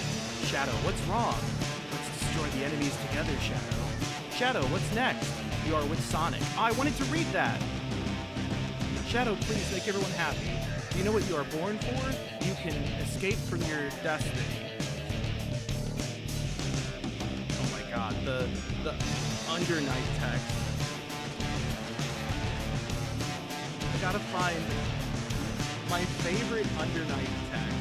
Shadow, what's wrong? Let's destroy the enemies together, Shadow. Shadow, what's next? You are with Sonic. Oh, I wanted to read that. Shadow, please make everyone happy. Do you know what you are born for? You can escape from your destiny. Oh my god, the Under Night text. I gotta find my favorite Under Night text.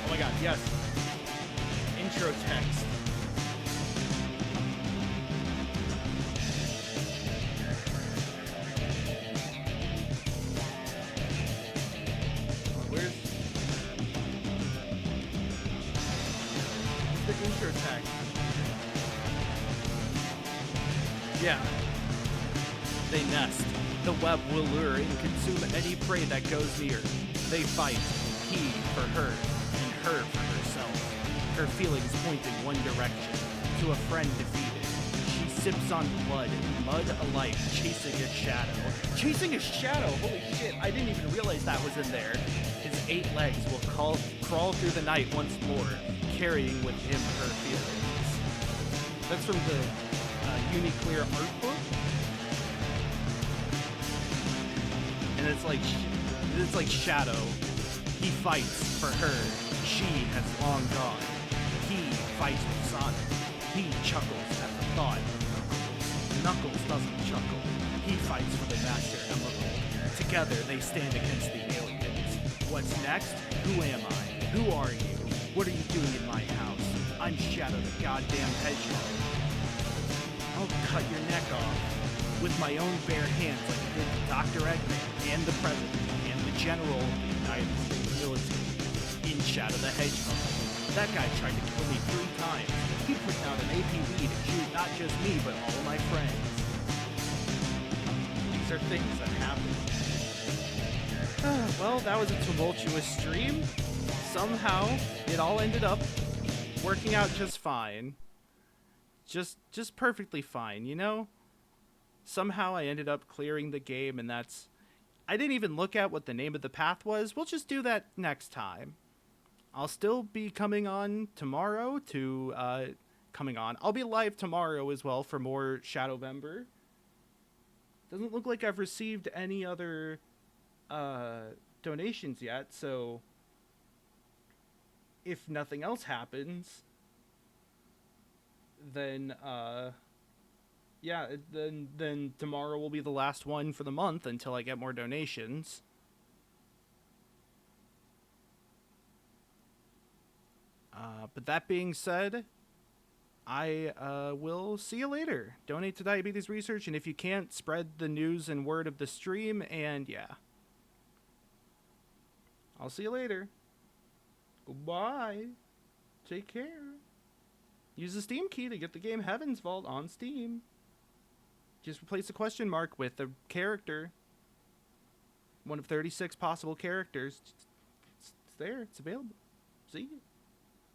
Oh my god, yes. Intro text. Where's the intro text? Yeah. They nest. The web will lure and consume any prey that goes near. They fight. He her feelings point in one direction, to a friend defeated. She sips on blood, mud alike, chasing a shadow. Chasing a shadow? Holy shit, I didn't even realize that was in there. His 8 legs will crawl through the night once more, carrying with him her feelings. That's from the Uniclear art book. And it's like Shadow. He fights for her. She has long gone. He fights with Sonic. He chuckles at the thought of Knuckles. Knuckles doesn't chuckle. He fights for the Master Emerald. Together they stand against the aliens. What's next? Who am I? Who are you? What are you doing in my house? I'm Shadow the goddamn Hedgehog. I'll cut your neck off with my own bare hands like I did to Dr. Eggman and the President and the General of the United States military in Shadow the Hedgehog. That guy tried to kill me 3 times. He put down an APB to shoot not just me, but all of my friends. These are things that happen. Well, that was a tumultuous stream. Somehow, it all ended up working out just fine. Just perfectly fine, you know? Somehow I ended up clearing the game, and that's... I didn't even look at what the name of the path was. We'll just do that next time. I'll still be coming on tomorrow to... I'll be live tomorrow as well for more Shadowvember. Doesn't look like I've received any other donations yet, so... If nothing else happens... Then, yeah, then tomorrow will be the last one for the month until I get more donations. But that being said, I will see you later. Donate to diabetes research, and if you can't, spread the news and word of the stream, and yeah. I'll see you later. Goodbye. Take care. Use the Steam key to get the game Heaven's Vault on Steam. Just replace a question mark with a character. One of 36 possible characters. It's there. It's available. See you.